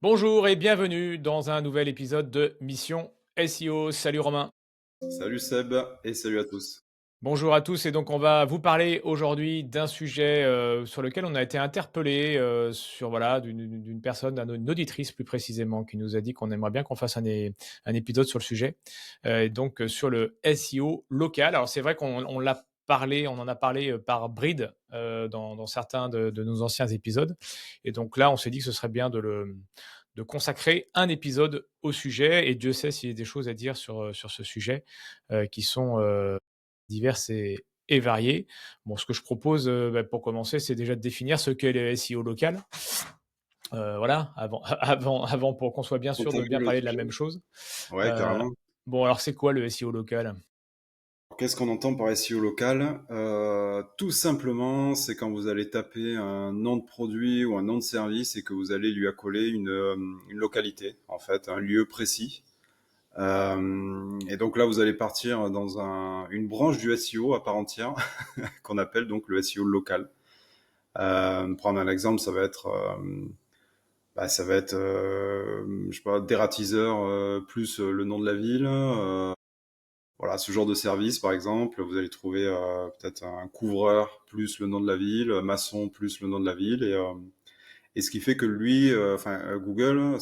Bonjour et bienvenue dans un nouvel épisode de Mission SEO. Salut Romain. Salut Seb et salut à tous. Bonjour à tous et donc on va vous parler aujourd'hui d'un sujet sur lequel on a été interpellé sur voilà d'une personne, une auditrice plus précisément, qui nous a dit qu'on aimerait bien qu'on fasse un épisode sur le sujet, donc sur le SEO local. Alors c'est vrai qu'on l'a parlé, on en a parlé par bride dans certains de nos anciens épisodes, et donc là on s'est dit que ce serait bien de consacrer un épisode au sujet, et Dieu sait s'il y a des choses à dire sur ce sujet qui sont diverses et variées. Bon, ce que je propose, pour commencer, c'est déjà de définir ce qu'est le SEO local. Voilà, avant avant pour qu'on soit bien sûr de Entamer bien le parler de la sujet? même chose. Ouais, Heu, carrément. bon, alors c'est quoi le SEO local? Qu'est-ce qu'on entend par SEO local? Tout simplement, c'est quand vous allez taper un nom de produit ou un nom de service et que vous allez lui accoler une localité, en fait, un lieu précis. Et donc là, vous allez partir dans une branche du SEO à part entière qu'on appelle donc le SEO local. Prendre un exemple, je sais pas, dératiseur plus le nom de la ville. Voilà, ce genre de service, par exemple, vous allez trouver peut-être un couvreur plus le nom de la ville, maçon plus le nom de la ville, et ce qui fait que lui, Google,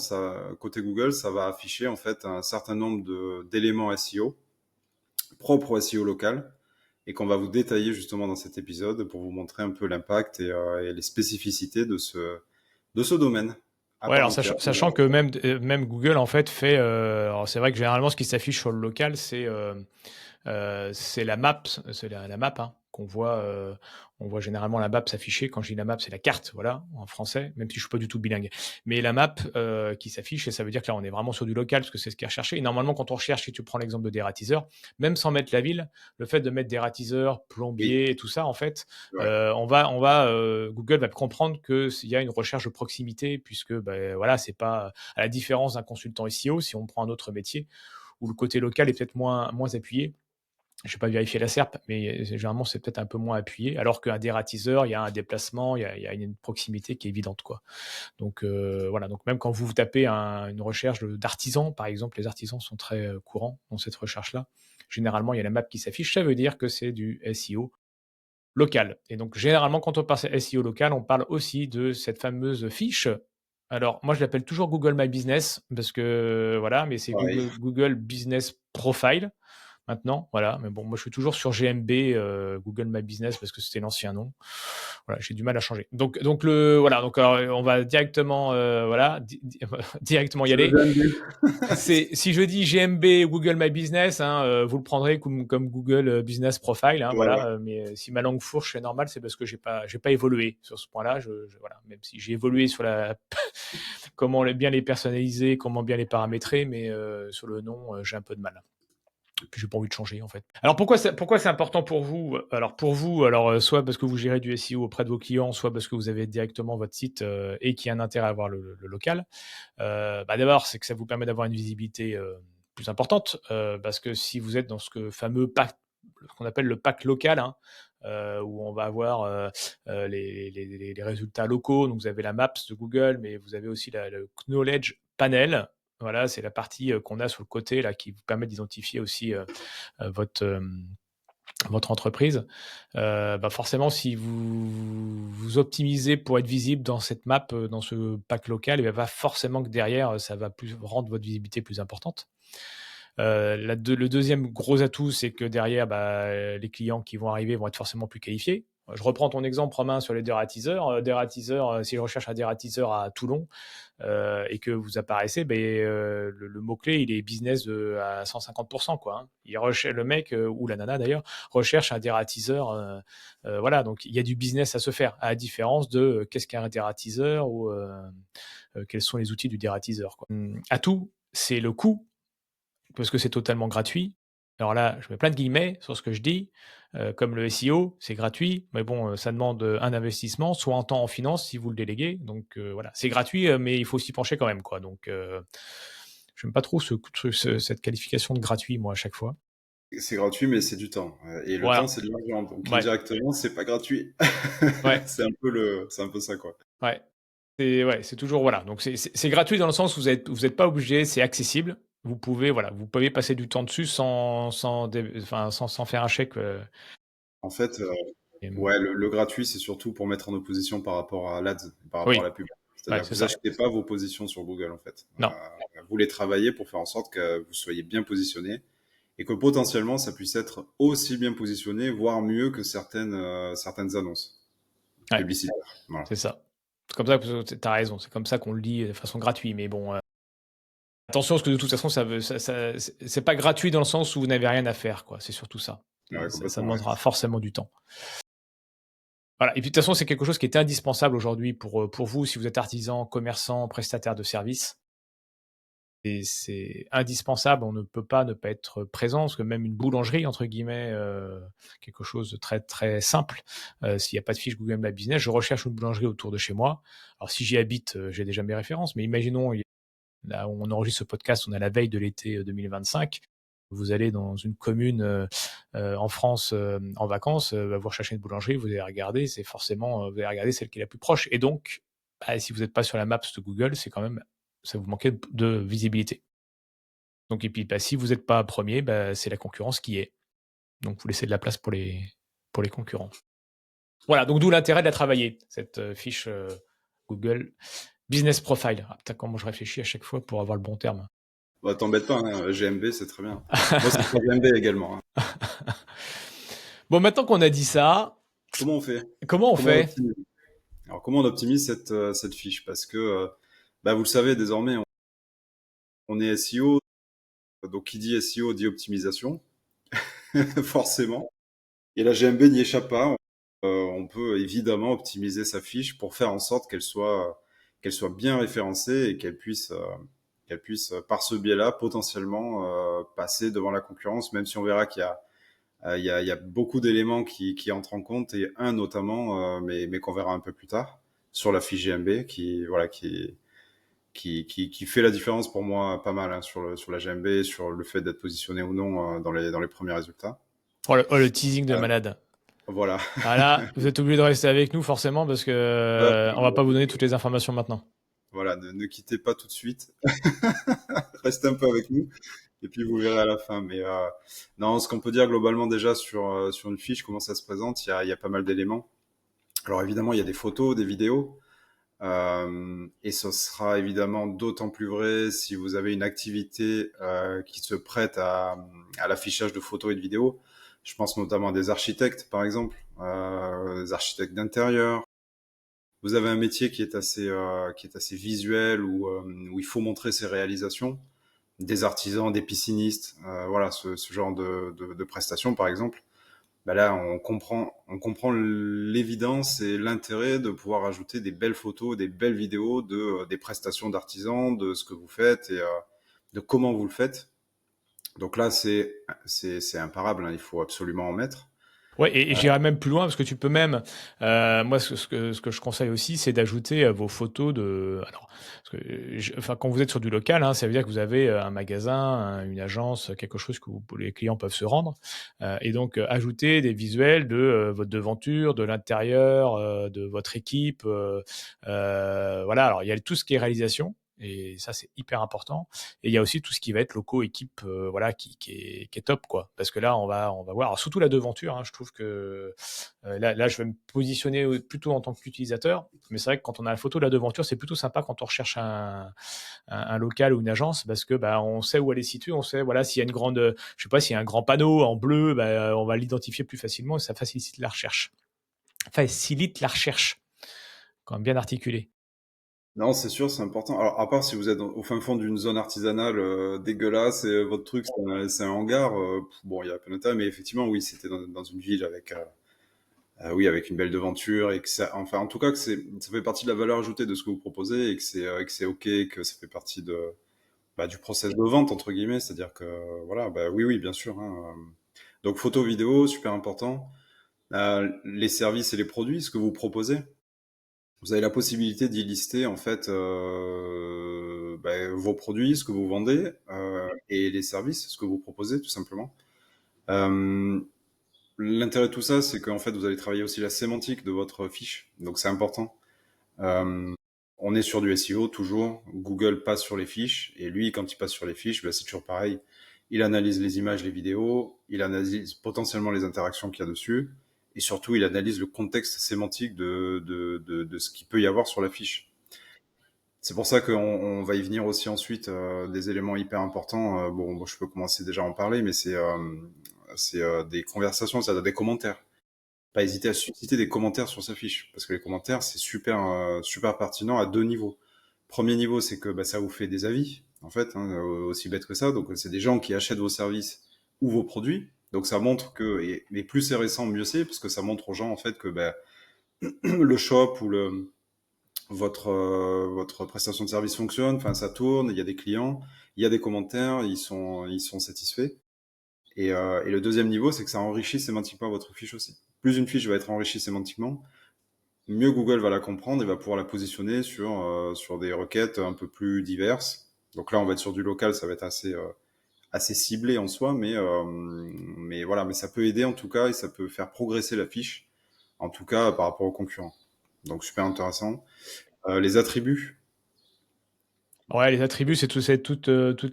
côté Google, ça va afficher en fait un certain nombre d'éléments SEO propres au SEO local, et qu'on va vous détailler justement dans cet épisode pour vous montrer un peu l'impact et les spécificités de ce domaine à Ouais, part alors entière. sachant que même Google en fait fait, alors c'est vrai que généralement ce qui s'affiche sur le local, c'est la map, c'est la map, hein, qu'on voit, on voit généralement la map s'afficher. Quand je dis la map, c'est la carte, voilà, en français, même si je suis pas du tout bilingue. Mais la map, qui s'affiche, et ça veut dire que là, on est vraiment sur du local parce que c'est ce qui est recherché. Et normalement, quand on recherche, si tu prends l'exemple de dératiseur, même sans mettre la ville, le fait de mettre dératiseur, Oui, plombier et tout ça, en fait, c'est vrai. Google va comprendre que s'il y a une recherche de proximité, puisque, voilà, c'est pas à la différence d'un consultant SEO, si on prend un autre métier, où le côté local est peut-être moins appuyé. Je vais pas vérifier la SERP, mais généralement, c'est peut-être un peu moins appuyé, alors qu'un dératiseur, il y a un déplacement, il y a une proximité qui est évidente, quoi. Donc voilà, donc même quand vous tapez une recherche d'artisans, par exemple, les artisans sont très courants dans cette recherche-là. Généralement, il y a la map qui s'affiche, ça veut dire que c'est du SEO local. Et donc généralement, quand on parle SEO local, on parle aussi de cette fameuse fiche. Alors moi, je l'appelle toujours Google My Business parce que voilà, mais c'est Pareil. Google Business Profile maintenant, voilà. Mais bon, moi, je suis toujours sur GMB, Google My Business, parce que c'était l'ancien nom. Voilà, j'ai du mal à changer. Donc voilà, donc alors, on va directement, voilà, directement y C'est le aller. GMB. Si je dis GMB Google My Business, hein, vous le prendrez comme Google Business Profile, hein, Ouais, voilà. Mais si ma langue fourche, c'est normal, c'est parce que j'ai pas évolué sur ce point-là. Voilà, même si j'ai évolué sur comment bien les personnaliser, comment bien les paramétrer, mais sur le nom, j'ai un peu de mal. Puis j'ai pas envie de changer en fait. Alors pourquoi c'est important pour vous? Alors pour vous, soit parce que vous gérez du SEO auprès de vos clients, soit parce que vous avez directement votre site, et qu'il y a un intérêt à avoir le local. D'abord, c'est que ça vous permet d'avoir une visibilité, plus importante, parce que si vous êtes dans fameux pack, ce qu'on appelle le pack local, hein, où on va avoir, les résultats locaux. Donc vous avez la Maps de Google, mais vous avez aussi le Knowledge Panel. Voilà, c'est la partie, qu'on a sur le côté là, qui vous permet d'identifier aussi, votre entreprise. Forcément, si vous optimisez pour être visible dans cette map, dans ce pack local, il va forcément que derrière, ça va rendre votre visibilité plus importante. Le deuxième gros atout, c'est que derrière, les clients qui vont arriver vont être forcément plus qualifiés. Je reprends ton exemple, Romain, sur les dératiseurs. Si je recherche un dératiseur à Toulon, et que vous apparaissez, le mot-clé, il est business à 150%, quoi, hein. Le mec, ou la nana d'ailleurs, recherche un dératiseur. Voilà, donc il y a du business à se faire, à la différence de qu'est-ce qu'un dératiseur, ou quels sont les outils du dératiseur, quoi. Atout, c'est le coût, parce que c'est totalement gratuit. Alors là, je mets plein de guillemets sur ce que je dis, comme le SEO, c'est gratuit, mais bon, ça demande, un investissement, soit en temps, en finance, si vous le déléguez. Donc voilà, c'est gratuit, mais il faut s'y pencher quand même, quoi. Donc j'aime pas trop cette qualification de gratuit, moi, à chaque fois. c'est gratuit, mais c'est du temps. Et le temps, Voilà, c'est de l'argent. Donc ouais, indirectement, c'est pas gratuit. ouais, C'est un peu ça, quoi. ouais. ouais, c'est toujours voilà, donc c'est gratuit dans le sens où vous êtes pas obligé, c'est accessible. Vous pouvez voilà, vous pouvez passer du temps dessus sans faire un chèque, En fait, hem ouais, le gratuit, c'est surtout pour mettre en opposition par rapport à l'Ads, par rapport à oui, la pub. ouais, C'est-à-dire que c'est vous ça. achetez pas vos positions sur Google, en fait. Non, Vous les travaillez pour faire en sorte que vous soyez bien positionné et que potentiellement ça puisse être aussi bien positionné, voire mieux que certaines annonces ouais, publicitaires. Voilà. c'est ça. C'est comme ça que tu as raison, c'est comme ça qu'on le dit de façon gratuite, mais bon, attention parce que de toute façon ça veut ça c'est pas gratuit dans le sens où vous n'avez rien à faire quoi, c'est surtout ça. Ouais, Ça complètement, ouais. demandera forcément du temps. Voilà et puis de toute façon, c'est quelque chose qui est indispensable aujourd'hui pour vous si vous êtes artisan, commerçant, prestataire de services. Et c'est indispensable, on ne peut pas ne pas être présent, parce que même une «boulangerie» entre guillemets, quelque chose de très, très simple, s'il y a pas de fiche Google My Business, je recherche une boulangerie autour de chez moi. Alors si j'y habite, j'ai déjà mes références, mais imaginons, là où on enregistre ce podcast, on est à la veille de l'été, 2025. Vous allez dans une commune, en France, en vacances, bah, vous recherchez une boulangerie, vous allez regarder, c'est forcément, vous allez regarder celle qui est la plus proche et donc, bah, si vous n'êtes pas sur la Maps de Google, c'est quand même ça vous manquez de visibilité. Donc et puis, bah, si vous n'êtes pas premier, bah, c'est la concurrence qui est. Donc vous laissez de la place pour les concurrents. Voilà, donc d'où l'intérêt de la travailler, cette, fiche, Google Business Profile. Ah putain, comment je réfléchis à chaque fois pour avoir le bon terme. Bah, t'embête pas, hein, GMB, c'est très bien. Moi, c'est sur GMB également, hein. Bon, maintenant qu'on a dit ça, Comment on fait? comment on Comment on fait? optimise? Alors, comment on optimise cette fiche? Parce que, bah, vous le savez désormais, on est SEO, donc qui dit SEO dit optimisation, forcément. Et la GMB n'y échappe pas. On peut évidemment optimiser sa fiche pour faire en sorte qu'elle soit bien référencée et qu'elle puisse par ce biais-là potentiellement passer devant la concurrence, même si on verra qu'il y a beaucoup d'éléments qui entrent en compte et un notamment, mais qu'on verra un peu plus tard sur la fiche GMB qui fait la différence pour moi pas mal, hein, sur la GMB, sur le fait d'être positionné ou non dans les premiers résultats. Oh le teasing de Euh, malade. voilà. Ah là, vous êtes obligé de rester avec nous forcément parce que, Hop, on va pas vous donner toutes les informations maintenant. voilà, ne quittez pas tout de suite. Restez un peu avec nous et puis vous verrez à la fin. Mais non, ce qu'on peut dire globalement déjà sur une fiche, comment ça se présente, il y a pas mal d'éléments. Alors évidemment, il y a des photos, des vidéos. Et ce sera évidemment d'autant plus vrai si vous avez une activité qui se prête à l'affichage de photos et de vidéos. Je pense notamment à des architectes, par exemple, des architectes d'intérieur. Vous avez un métier qui est assez visuel où il faut montrer ses réalisations. Des artisans, des piscinistes, voilà, ce genre de prestations, par exemple. Bah là, on comprend l'évidence et l'intérêt de pouvoir ajouter des belles photos, des belles vidéos des prestations d'artisans, de ce que vous faites et de comment vous le faites. Donc là, c'est imparable, hein, il faut absolument en mettre. Ouais et j'irai même plus loin parce que tu peux même, moi ce que je conseille aussi, c'est d'ajouter, vos photos de alors parce que enfin quand vous êtes sur du local, hein, ça veut dire que vous avez, un magasin, une agence, quelque chose que les clients peuvent se rendre, et donc, ajouter des visuels de, votre devanture, de l'intérieur, de votre équipe, voilà. Alors il y a tout ce qui est réalisation et ça c'est hyper important et il y a aussi tout ce qui va être locaux, équipe, voilà qui est top quoi. Parce que là on va voir alors surtout la devanture, hein, je trouve que, là je vais me positionner, plutôt en tant qu'utilisateur, mais c'est vrai que quand on a la photo de la devanture, c'est plutôt sympa quand on recherche un local ou une agence parce que, bah, on sait où elle est située, on sait voilà s'il y a une grande, je sais pas, s'il y a un grand panneau en bleu, bah, on va l'identifier plus facilement et ça facilite la recherche. Facilite la recherche, quand même bien articulé. Non, c'est sûr, c'est important. Alors, à part si vous êtes au fin fond d'une zone artisanale dégueulasse et votre truc, c'est un hangar, bon, il y a plein de tas, mais effectivement, oui, c'était dans une ville avec, oui, avec une belle devanture et que ça, enfin, en tout cas, ça fait partie de la valeur ajoutée de ce que vous proposez et que c'est OK, que ça fait partie bah, du process de vente, entre guillemets, c'est-à-dire que, voilà, bah, oui, oui, bien sûr, hein. Donc, photo, vidéo, super important. Les services et les produits, ce que vous proposez. Vous avez la possibilité d'y lister en fait bah, vos produits, ce que vous vendez et les services, ce que vous proposez tout simplement. Euh, L'intérêt de tout ça, c'est qu'en fait vous allez travailler aussi la sémantique de votre fiche, donc c'est important. Euh, on est sur du SEO toujours. Google passe sur les fiches et lui, quand il passe sur les fiches, c'est toujours pareil. Il analyse les images, les vidéos, il analyse potentiellement les interactions qu'il y a dessus et surtout, il analyse le contexte sémantique de ce qu'il peut y avoir sur la fiche. C'est pour ça qu'on va y venir aussi ensuite, des éléments hyper importants. Bon, je peux commencer déjà à en parler, mais c'est des conversations, c'est-à-dire des commentaires. Pas hésiter à susciter des commentaires sur sa fiche, parce que les commentaires, c'est super pertinent à deux niveaux. Premier niveau, c'est que ça vous fait des avis, en fait, hein, aussi bête que ça. Donc, c'est des gens qui achètent vos services ou vos produits. Donc, ça montre que, et plus c'est récent, mieux c'est, parce que ça montre aux gens, en fait, que le shop ou votre prestation de service fonctionne, enfin, ça tourne, il y a des clients, il y a des commentaires, ils sont satisfaits. Et le deuxième niveau, c'est que ça enrichit sémantiquement votre fiche aussi. Plus une fiche va être enrichie sémantiquement, mieux Google va la comprendre et va pouvoir la positionner sur des requêtes un peu plus diverses. Donc là, on va être sur du local, ça va être assez ciblé en soi, mais voilà, mais ça peut aider en tout cas et ça peut faire progresser la fiche, en tout cas par rapport aux concurrents. Donc super intéressant. Les attributs, Ouais, les attributs, c'est toute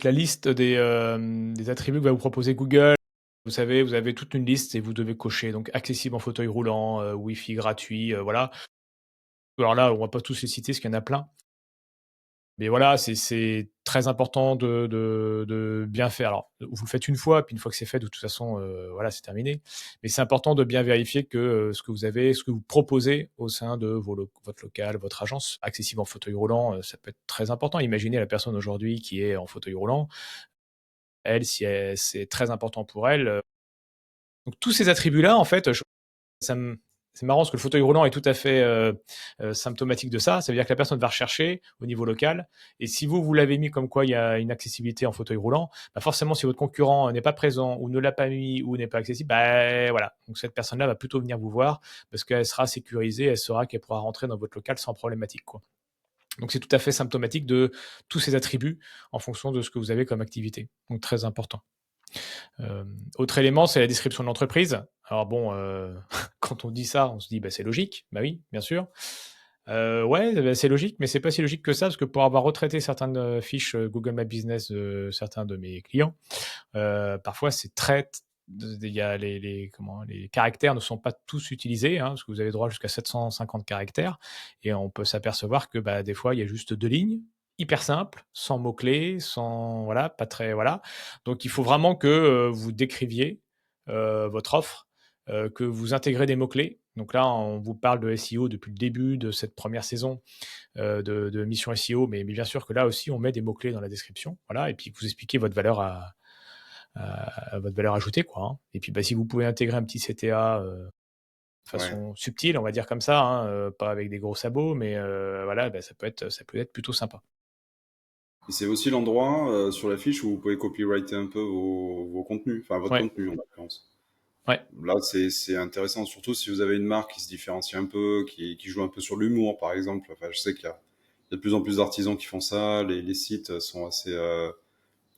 la liste des attributs que va vous proposer Google. Vous savez, vous avez toute une liste et vous devez cocher. Donc, accessible en fauteuil roulant, Wi-Fi gratuit, voilà. Alors là, on va pas tous les citer parce qu'il y en a plein. Mais voilà, c'est très important de bien faire. Alors, vous le faites une fois, puis une fois que c'est fait, de toute façon, voilà, c'est terminé. Mais c'est important de bien vérifier que, ce que vous avez, ce que vous proposez au sein de votre local, votre agence, accessible en fauteuil roulant, ça peut être très important. Imaginez la personne aujourd'hui qui est en fauteuil roulant. Elle, si elle c'est très important pour elle, donc tous ces attributs-là, en fait, ça me c'est marrant parce que le fauteuil roulant est tout à fait symptomatique de ça. Ça veut dire que la personne va rechercher au niveau local. Et si vous l'avez mis comme quoi il y a une accessibilité en fauteuil roulant, forcément, si votre concurrent n'est pas présent ou ne l'a pas mis ou n'est pas accessible, voilà. Donc cette personne-là va plutôt venir vous voir parce qu'elle sera sécurisée, elle saura qu'elle pourra rentrer dans votre local sans problématique, quoi. Donc c'est tout à fait symptomatique de tous ces attributs en fonction de ce que vous avez comme activité. Donc très important. Autre élément, c'est la description de l'entreprise. Alors bon, quand on dit ça, on se dit: «C'est logique». Bah oui, bien sûr. Ouais, c'est logique, mais c'est pas si logique que ça, parce que pour avoir retraité certaines, fiches, Google My Business de certains de mes clients, parfois c'est très t il y a les caractères ne sont pas tous utilisés, hein, parce que vous avez droit jusqu'à 750 caractères et on peut s'apercevoir que, des fois, il y a juste 2 lignes, hyper simples, sans mots-clés, sans voilà, pas très voilà. Donc il faut vraiment que, vous décriviez, votre offre, que vous intégrez des mots-clés. Donc là, on vous parle de SEO depuis le début de cette première saison, de mission SEO, mais bien sûr que là aussi, on met des mots-clés dans la description, voilà et puis vous expliquez votre valeur à votre valeur ajoutée, quoi, hein. Et puis, si vous pouvez intégrer un petit CTA, de ouais. façon subtile, on va dire comme ça, hein, pas avec des gros sabots, mais voilà, ça peut être plutôt sympa. Et c'est aussi l'endroit sur la fiche où vous pouvez copyrighter un peu vos contenus, enfin votre Ouais, contenu en l'occurrence. ouais. Là, c'est intéressant, surtout si vous avez une marque qui se différencie un peu, qui joue un peu sur l'humour, par exemple. Enfin, je sais qu'il y a de plus en plus d'artisans qui font ça. Les sites sont assez.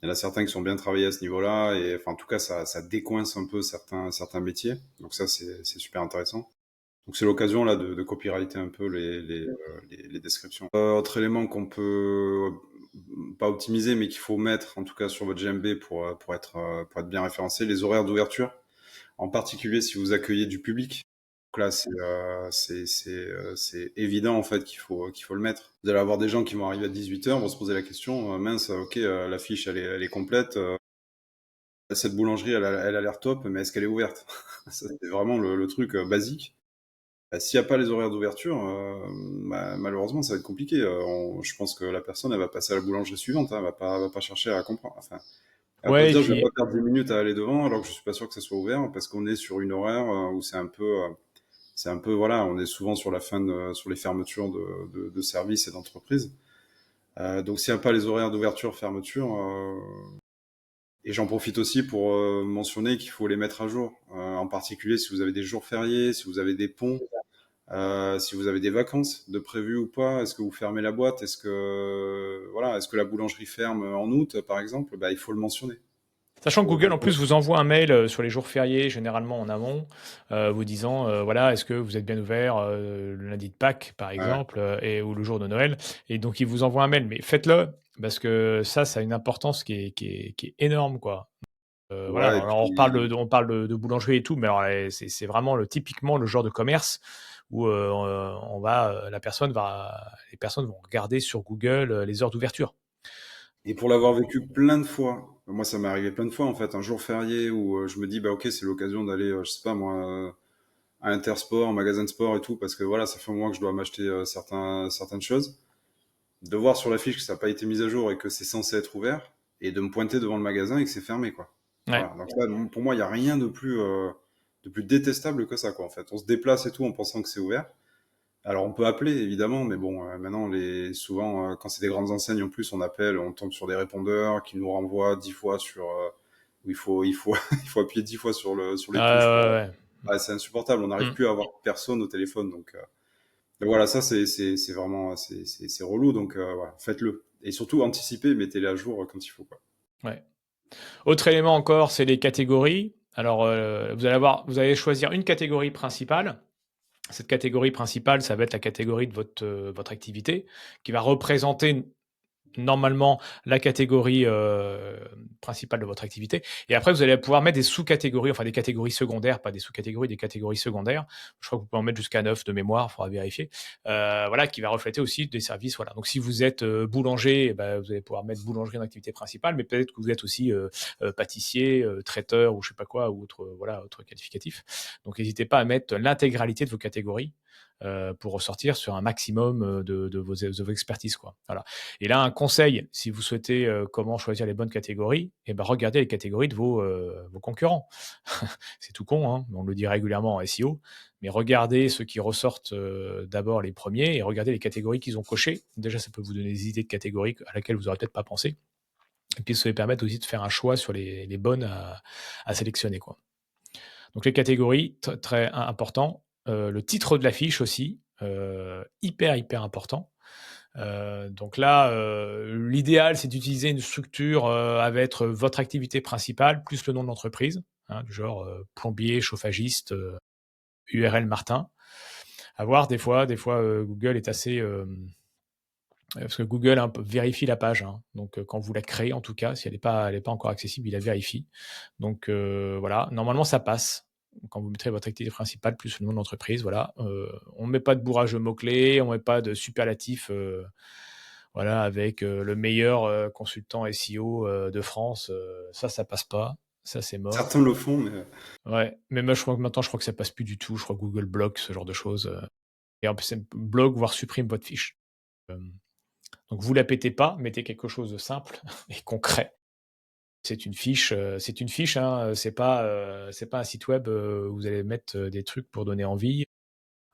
Il y en a certains qui sont bien travaillés à ce niveau-là, et enfin, en tout cas, ça décoince un peu certains métiers. Donc ça, c'est super intéressant. Donc c'est l'occasion là de copyrighter un peu les descriptions. Autre élément qu'on peut pas optimiser, mais qu'il faut mettre en tout cas sur votre GMB pour être bien référencé, les horaires d'ouverture. En particulier si vous accueillez du public. Donc là, c'est évident en fait qu'il faut le mettre. Vous allez avoir des gens qui vont arriver à 18h, vont se poser la question, mince, ok, la fiche elle est complète, cette boulangerie elle a l'air top, mais est-ce qu'elle est ouverte? Ça, c'est vraiment le truc basique. S'il n'y a pas les horaires d'ouverture, malheureusement ça va être compliqué. Je pense que la personne elle va passer à la boulangerie suivante, hein, elle va pas chercher à comprendre. Enfin, elle va pas se Ouais et dire, je vais puis pas perdre 10 minutes à aller devant alors que je suis pas sûr que ça soit ouvert parce qu'on est sur une horaire où c'est un peu, voilà, on est souvent sur la fin sur les fermetures de services et d'entreprises. Donc s'il n'y a pas les horaires d'ouverture, fermeture, et j'en profite aussi pour mentionner qu'il faut les mettre à jour, en particulier si vous avez des jours fériés, si vous avez des ponts, si vous avez des vacances de prévues ou pas. Est-ce que vous fermez la boîte? Est-ce que la boulangerie ferme en août, par exemple? Il faut le mentionner. Sachant que Donc, Google, en plus, vous envoie un mail sur les jours fériés, généralement en amont, vous disant, voilà, est-ce que vous êtes bien ouvert le lundi de Pâques, par ouais, exemple, ou le jour de Noël. Et donc, il vous envoie un mail. Mais faites-le, parce que ça a une importance qui est énorme, quoi. Voilà, ouais, et alors là, puis on parle de boulangerie et tout, mais alors, c'est vraiment typiquement le genre de commerce où les personnes vont regarder sur Google les heures d'ouverture. et pour l'avoir vécu plein de fois, moi ça m'est arrivé plein de fois en fait, un jour férié où je me dis bah ok c'est l'occasion d'aller, je sais pas moi, à Intersport, un magasin de sport et tout, parce que voilà ça fait un mois que je dois m'acheter certaines choses, de voir sur l'affiche que ça n'a pas été mis à jour et que c'est censé être ouvert, et de me pointer devant le magasin et que c'est fermé quoi. Ouais. Voilà, donc là, pour moi il n'y a rien de plus détestable que ça quoi en fait. On se déplace et tout en pensant que c'est ouvert. Alors on peut appeler évidemment, mais bon, maintenant souvent quand c'est des grandes enseignes en plus, on appelle, on tombe sur des répondeurs qui nous renvoient 10 fois sur où il faut il faut appuyer 10 fois sur les touches pour. Ouais, ouais. Ah, c'est insupportable, on n'arrive Mm. plus à avoir personne au téléphone, donc voilà, ça c'est vraiment c'est relou, donc voilà, faites-le et surtout anticipez, mettez-les à jour quand il faut quoi. Ouais. Autre élément encore, c'est les catégories. Alors, vous allez choisir une catégorie principale. Cette catégorie principale, ça va être la catégorie de votre activité, qui va représenter normalement la catégorie principale de votre activité. Et après, vous allez pouvoir mettre des sous-catégories, enfin des catégories secondaires, pas des sous-catégories, des catégories secondaires. Je crois que vous pouvez en mettre jusqu'à 9 de mémoire, il faudra vérifier. Voilà, qui va refléter aussi des services. Voilà. Donc si vous êtes boulanger, eh ben, vous allez pouvoir mettre boulangerie en activité principale, mais peut-être que vous êtes aussi pâtissier, traiteur ou je sais pas quoi, ou autre qualificatif. Donc n'hésitez pas à mettre l'intégralité de vos catégories pour ressortir sur un maximum de vos expertises, quoi. Voilà. Et là, un conseil, si vous souhaitez comment choisir les bonnes catégories, eh ben, regardez les catégories de vos concurrents. C'est tout con, hein, on le dit régulièrement en SEO, mais regardez ceux qui ressortent d'abord les premiers et regardez les catégories qu'ils ont cochées. Déjà, ça peut vous donner des idées de catégories à laquelle vous n'aurez peut-être pas pensé. Et puis, ça va permettre aussi de faire un choix sur les bonnes à sélectionner, quoi. Donc, les catégories, très important. Le titre de l'affiche aussi, hyper, hyper important. Donc là, l'idéal, c'est d'utiliser une structure avec votre activité principale plus le nom de l'entreprise, hein, du genre plombier, chauffagiste, URL Martin. À voir des fois Google est assez parce que Google un peu vérifie la page, hein. Donc quand vous la créez, en tout cas, si elle est pas encore accessible, il la vérifie. Donc voilà, normalement ça passe. Quand vous mettrez votre activité principale plus le nom de l'entreprise, voilà, on met pas de bourrage de mots-clés, on met pas de superlatif voilà, avec le meilleur consultant SEO de France, ça passe pas, ça c'est mort. Certains le font, mais Ouais, mais moi je crois que maintenant, je crois que ça passe plus du tout. Je crois que Google bloque ce genre de choses. Et en plus, ça bloque, voire supprime votre fiche. Euh, donc vous la pétez pas, mettez quelque chose de simple et concret. C'est une fiche, hein, c'est pas un site web où vous allez mettre des trucs pour donner envie.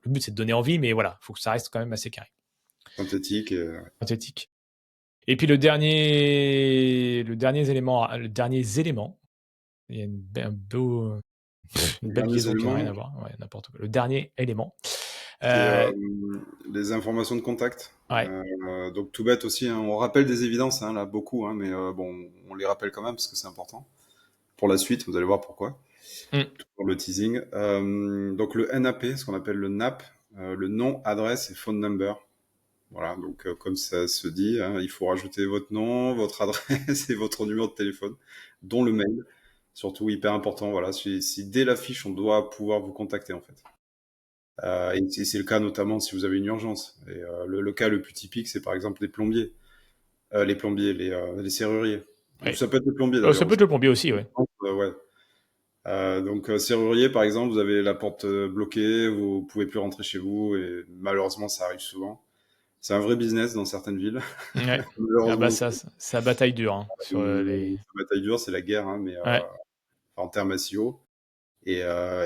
Le but c'est de donner envie, mais voilà, il faut que ça reste quand même assez carré, synthétique et synthétique. Et puis le dernier élément, il y a une belle derniers liaison qui n'a rien éléments, à voir, ouais, n'importe quoi. Le dernier élément, c'est euh, les informations de contact. ouais, Donc tout bête aussi, hein, on rappelle des évidences hein, là beaucoup, hein, mais bon, on les rappelle quand même parce que c'est important. Pour la suite, vous allez voir pourquoi. mm, Pour le teasing. Donc le NAP, ce qu'on appelle le NAP, le nom, adresse et phone number. Voilà, donc comme ça se dit, hein, il faut rajouter votre nom, votre adresse et votre numéro de téléphone, dont le mail. Surtout hyper important, voilà, si dès la fiche on doit pouvoir vous contacter en fait. Et c'est le cas notamment si vous avez une urgence. Et le cas le plus typique, c'est par exemple les plombiers, les serruriers. Ou ouais. ça peut être les plombiers Ça d'ailleurs peut aussi. être le plombier aussi, ouais. Ouais. Donc serrurier par exemple, vous avez la porte bloquée, vous pouvez plus rentrer chez vous et malheureusement ça arrive souvent. C'est un vrai business dans certaines villes. Ouais. Ah bah Malheureusement, ça bataille dur hein, sur les. la bataille dure, c'est la guerre, hein, mais Ouais. en termes SEO. Et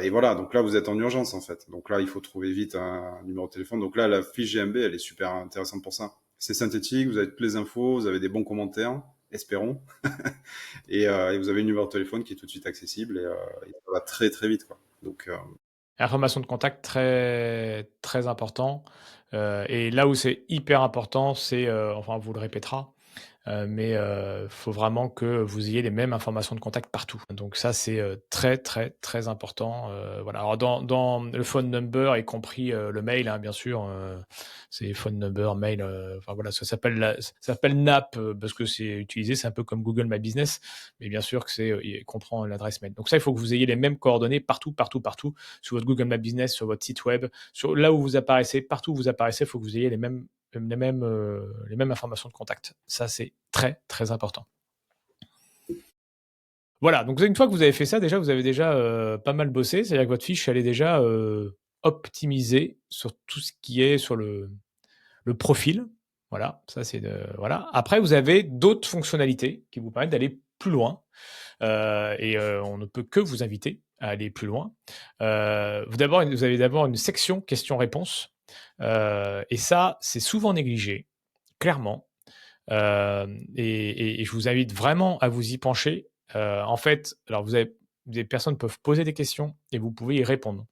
voilà, donc là, vous êtes en urgence, en fait. Donc là, il faut trouver vite un numéro de téléphone. Donc là, la fiche GMB, elle est super intéressante pour ça. C'est synthétique, vous avez toutes les infos, vous avez des bons commentaires, espérons. Et vous avez le numéro de téléphone qui est tout de suite accessible et ça va très très vite, quoi. Donc, Information de contact très très important. Et là où c'est hyper important, c'est enfin on vous le répétera, mais faut vraiment que vous ayez les mêmes informations de contact partout. Donc ça, c'est, très, très, très important, voilà. Alors dans le phone number, y compris, le mail, hein, bien sûr, c'est phone number, mail, enfin voilà, ça s'appelle NAP, parce que c'est utilisé, c'est un peu comme Google My Business, mais bien sûr que il comprend l'adresse mail. Donc ça, il faut que vous ayez les mêmes coordonnées partout, partout, partout, sur votre Google My Business, sur votre site web, sur là où vous apparaissez, partout où vous apparaissez, il faut que vous ayez les mêmes informations de contact. Ça, c'est très, très important. Voilà, donc une fois que vous avez fait ça, déjà, vous avez déjà pas mal bossé. C'est-à-dire que votre fiche, elle est déjà optimisée sur tout ce qui est sur le profil. Voilà, ça c'est voilà. Après, vous avez d'autres fonctionnalités qui vous permettent d'aller plus loin. Et on ne peut que vous inviter à aller plus loin. Vous avez d'abord une section questions-réponses. Et ça, c'est souvent négligé, clairement. Et je vous invite vraiment à vous y pencher. En fait, alors des personnes peuvent poser des questions et vous pouvez y répondre.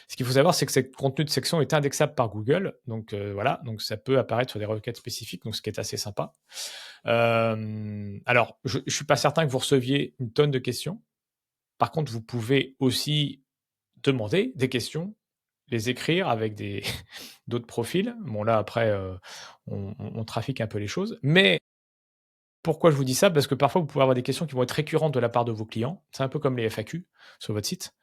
Ce qu'il faut savoir, c'est que ce contenu de section est indexable par Google. Donc voilà, donc ça peut apparaître sur des requêtes spécifiques, donc ce qui est assez sympa. Alors, je ne suis pas certain que vous receviez une tonne de questions. Par contre, vous pouvez aussi demander des questions, les écrire avec d'autres profils. Bon, là, après, on trafique un peu les choses. Mais pourquoi je vous dis ça? Parce que parfois, vous pouvez avoir des questions qui vont être récurrentes de la part de vos clients. C'est un peu comme les FAQ sur votre site.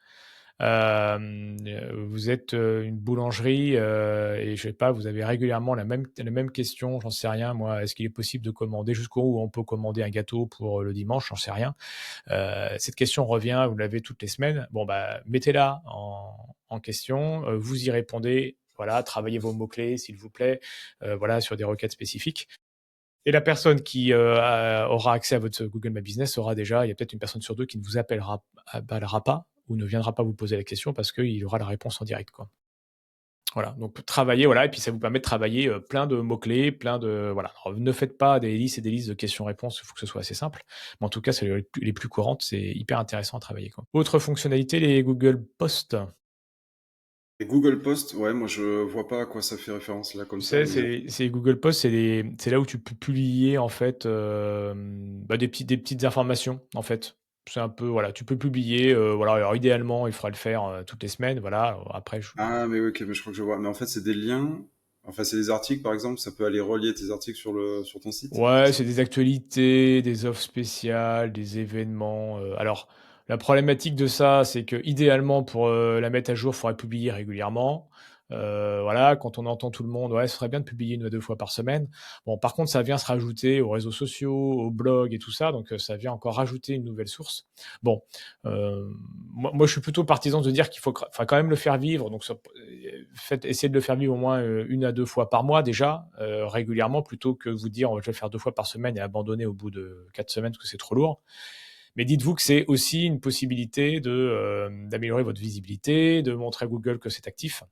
Vous êtes une boulangerie et je sais pas, vous avez régulièrement la même question, j'en sais rien moi. Est-ce qu'il est possible de commander jusqu'au où on peut commander un gâteau pour le dimanche? J'en sais rien. Cette question revient, vous l'avez toutes les semaines. Bon bah mettez-la en question, vous y répondez. Voilà, travaillez vos mots-clés, s'il vous plaît, voilà, sur des requêtes spécifiques. Et la personne qui aura accès à votre Google My Business aura déjà, il y a peut-être une personne sur deux qui ne vous appellera pas ou ne viendra pas vous poser la question parce qu'il aura la réponse en direct, quoi. Voilà, donc travaillez, voilà, et puis ça vous permet de travailler plein de mots-clés, plein de. Voilà. Alors, ne faites pas des listes et des listes de questions-réponses, il faut que ce soit assez simple. Mais en tout cas, c'est les plus courantes, c'est hyper intéressant à travailler, quoi. Autre fonctionnalité, les Google Posts. Et Google Post, ouais, moi je vois pas à quoi ça fait référence là comme Tu ça, sais, mais c'est Google Posts, c'est là où tu peux publier en fait bah, des petites informations en fait. C'est un peu voilà, tu peux publier voilà. Alors idéalement, il faudra le faire toutes les semaines. Voilà. Après, ah mais ok, mais je crois que je vois. Mais en fait, c'est des liens. Enfin, c'est des articles, par exemple, ça peut aller relier tes articles sur ton site, c'est ouais, ça? c'est des actualités, des offres spéciales, des événements. Alors la problématique de ça, c'est que idéalement pour la mettre à jour, il faudrait publier régulièrement. Voilà, quand on entend tout le monde, ouais, ce serait bien de publier une ou deux fois par semaine. Bon, par contre, ça vient se rajouter aux réseaux sociaux, aux blogs et tout ça, donc ça vient encore rajouter une nouvelle source. Bon, moi, je suis plutôt partisan de dire qu'il faut, enfin, quand même le faire vivre. Donc, essayez de le faire vivre au moins une à deux fois par mois déjà, régulièrement, plutôt que vous dire je vais le faire deux fois par semaine et abandonner au bout de 4 semaines parce que c'est trop lourd. Mais dites-vous que c'est aussi une possibilité d'améliorer votre visibilité, de montrer à Google que c'est actif.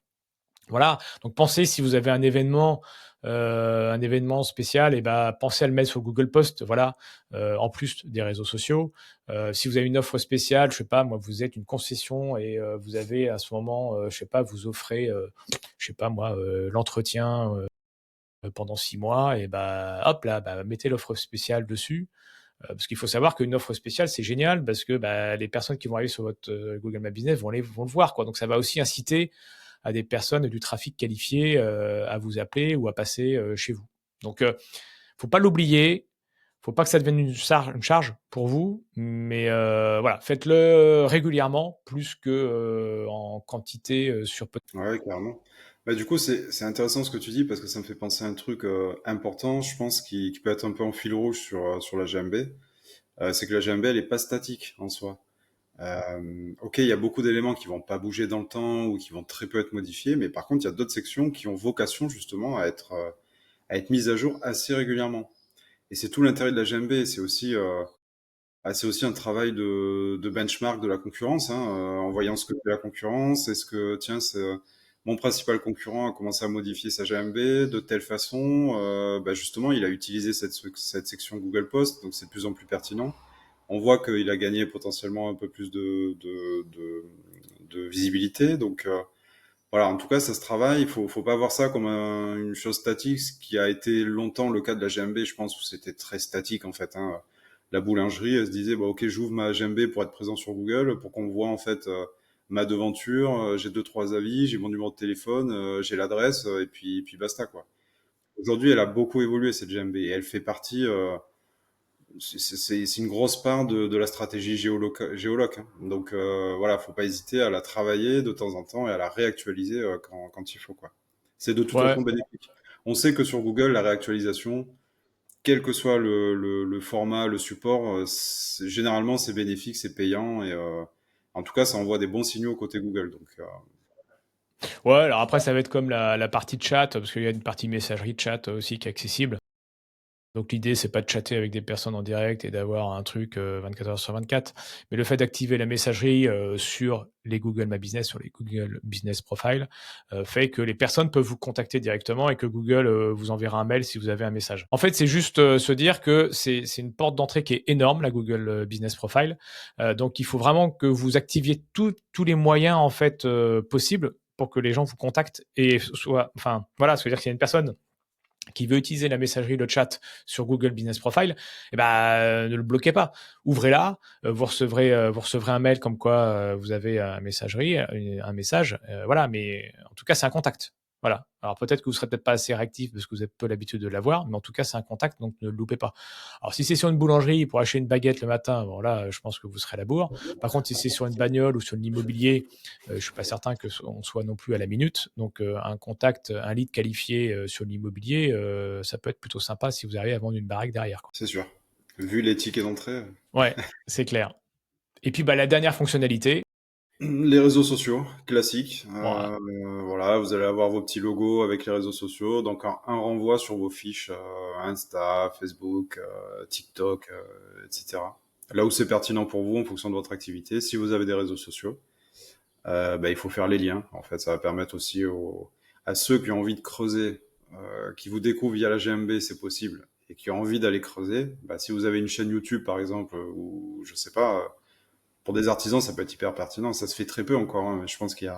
Voilà, donc pensez si vous avez un événement spécial, et ben pensez à le mettre sur Google Post, voilà, en plus des réseaux sociaux. Si vous avez une offre spéciale, je sais pas, moi, vous êtes une concession et vous avez à ce moment, je sais pas, vous offrez, je sais pas moi, l'entretien pendant 6 mois, et ben hop là, bah, mettez l'offre spéciale dessus. Parce qu'il faut savoir qu'une offre spéciale, c'est génial parce que bah, les personnes qui vont arriver sur votre Google My Business vont le voir, quoi. Donc ça va aussi inciter à des personnes du trafic qualifié à vous appeler ou à passer chez vous. Donc, faut pas l'oublier. Faut pas que ça devienne une charge pour vous, mais voilà, faites-le régulièrement, plus que en quantité sur peu. Ouais, clairement. Bah, du coup, c'est intéressant ce que tu dis parce que ça me fait penser à un truc important, je pense, qui peut être un peu en fil rouge sur la GMB. C'est que la GMB, elle est pas statique en soi. Ok, il y a beaucoup d'éléments qui vont pas bouger dans le temps ou qui vont très peu être modifiés, mais par contre, il y a d'autres sections qui ont vocation justement à être mises à jour assez régulièrement. Et c'est tout l'intérêt de la GMB. C'est aussi un travail de benchmark de la concurrence, hein, en voyant ce que fait la concurrence. Est-ce que, tiens, mon principal concurrent a commencé à modifier sa GMB de telle façon. Bah justement, il a utilisé cette section Google Post, donc c'est de plus en plus pertinent. On voit qu'il a gagné potentiellement un peu plus de visibilité. Donc, Voilà, en tout cas, ça se travaille. Faut pas voir ça comme une chose statique, ce qui a été longtemps le cas de la GMB, je pense, où c'était très statique en fait. Hein. La boulangerie, elle se disait, bah, ok, j'ouvre ma GMB pour être présent sur Google, pour qu'on voit en fait ma devanture, j'ai deux trois avis, j'ai mon numéro de téléphone, j'ai l'adresse, et puis basta quoi. Aujourd'hui, elle a beaucoup évolué cette GMB et elle fait partie. C'est une grosse part de la stratégie géoloc. Hein. Donc voilà, faut pas hésiter à la travailler de temps en temps et à la réactualiser quand il faut, quoi. C'est de toute Ouais, façon bénéfique. On sait que sur Google, la réactualisation, quel que soit le format, le support, généralement c'est bénéfique, c'est payant et en tout cas ça envoie des bons signaux côté Google. Donc ouais. Alors après, ça va être comme la partie chat, parce qu'il y a une partie messagerie chat aussi qui est accessible. Donc l'idée, c'est pas de chatter avec des personnes en direct et d'avoir un truc 24 heures sur 24, mais le fait d'activer la messagerie sur les Google My Business, sur les Google Business Profile, fait que les personnes peuvent vous contacter directement et que Google vous enverra un mail si vous avez un message. En fait, c'est juste se dire que c'est une porte d'entrée qui est énorme, la Google Business Profile. Donc il faut vraiment que vous activiez tous les moyens en fait possibles pour que les gens vous contactent et soit, enfin voilà, c'est-à-dire qu'il y a une personne qui veut utiliser la messagerie, le chat sur Google Business Profile, eh ben, ne le bloquez pas. Ouvrez-la, vous recevrez un mail comme quoi vous avez un messagerie, un message, voilà, mais en tout cas, c'est un contact. Voilà. Alors peut-être que vous serez peut-être pas assez réactif parce que vous avez peu l'habitude de l'avoir, mais en tout cas, c'est un contact, donc ne le loupez pas. Alors si c'est sur une boulangerie pour acheter une baguette le matin, bon là, je pense que vous serez à la bourre. Par contre, si c'est sur une bagnole ou sur l'immobilier, je suis pas certain que on soit non plus à la minute. Donc un contact, un lead qualifié sur l'immobilier, ça peut être plutôt sympa si vous arrivez à vendre une baraque derrière, quoi. c'est sûr. Vu les tickets d'entrée. Ouais, c'est clair. Et puis bah, la dernière fonctionnalité, Les réseaux sociaux, classiques. bon, Voilà, vous allez avoir vos petits logos avec les réseaux sociaux, donc un renvoi sur vos fiches Insta, Facebook, TikTok, etc. Là où c'est pertinent pour vous en fonction de votre activité. Si vous avez des réseaux sociaux, bah, il faut faire les liens. En fait, ça va permettre aussi à ceux qui ont envie de creuser, qui vous découvrent via la GMB, c'est possible, et qui ont envie d'aller creuser. Bah, si vous avez une chaîne YouTube, par exemple, ou je sais pas, pour des artisans, ça peut être hyper pertinent. Ça se fait très peu encore, hein, mais je pense qu'il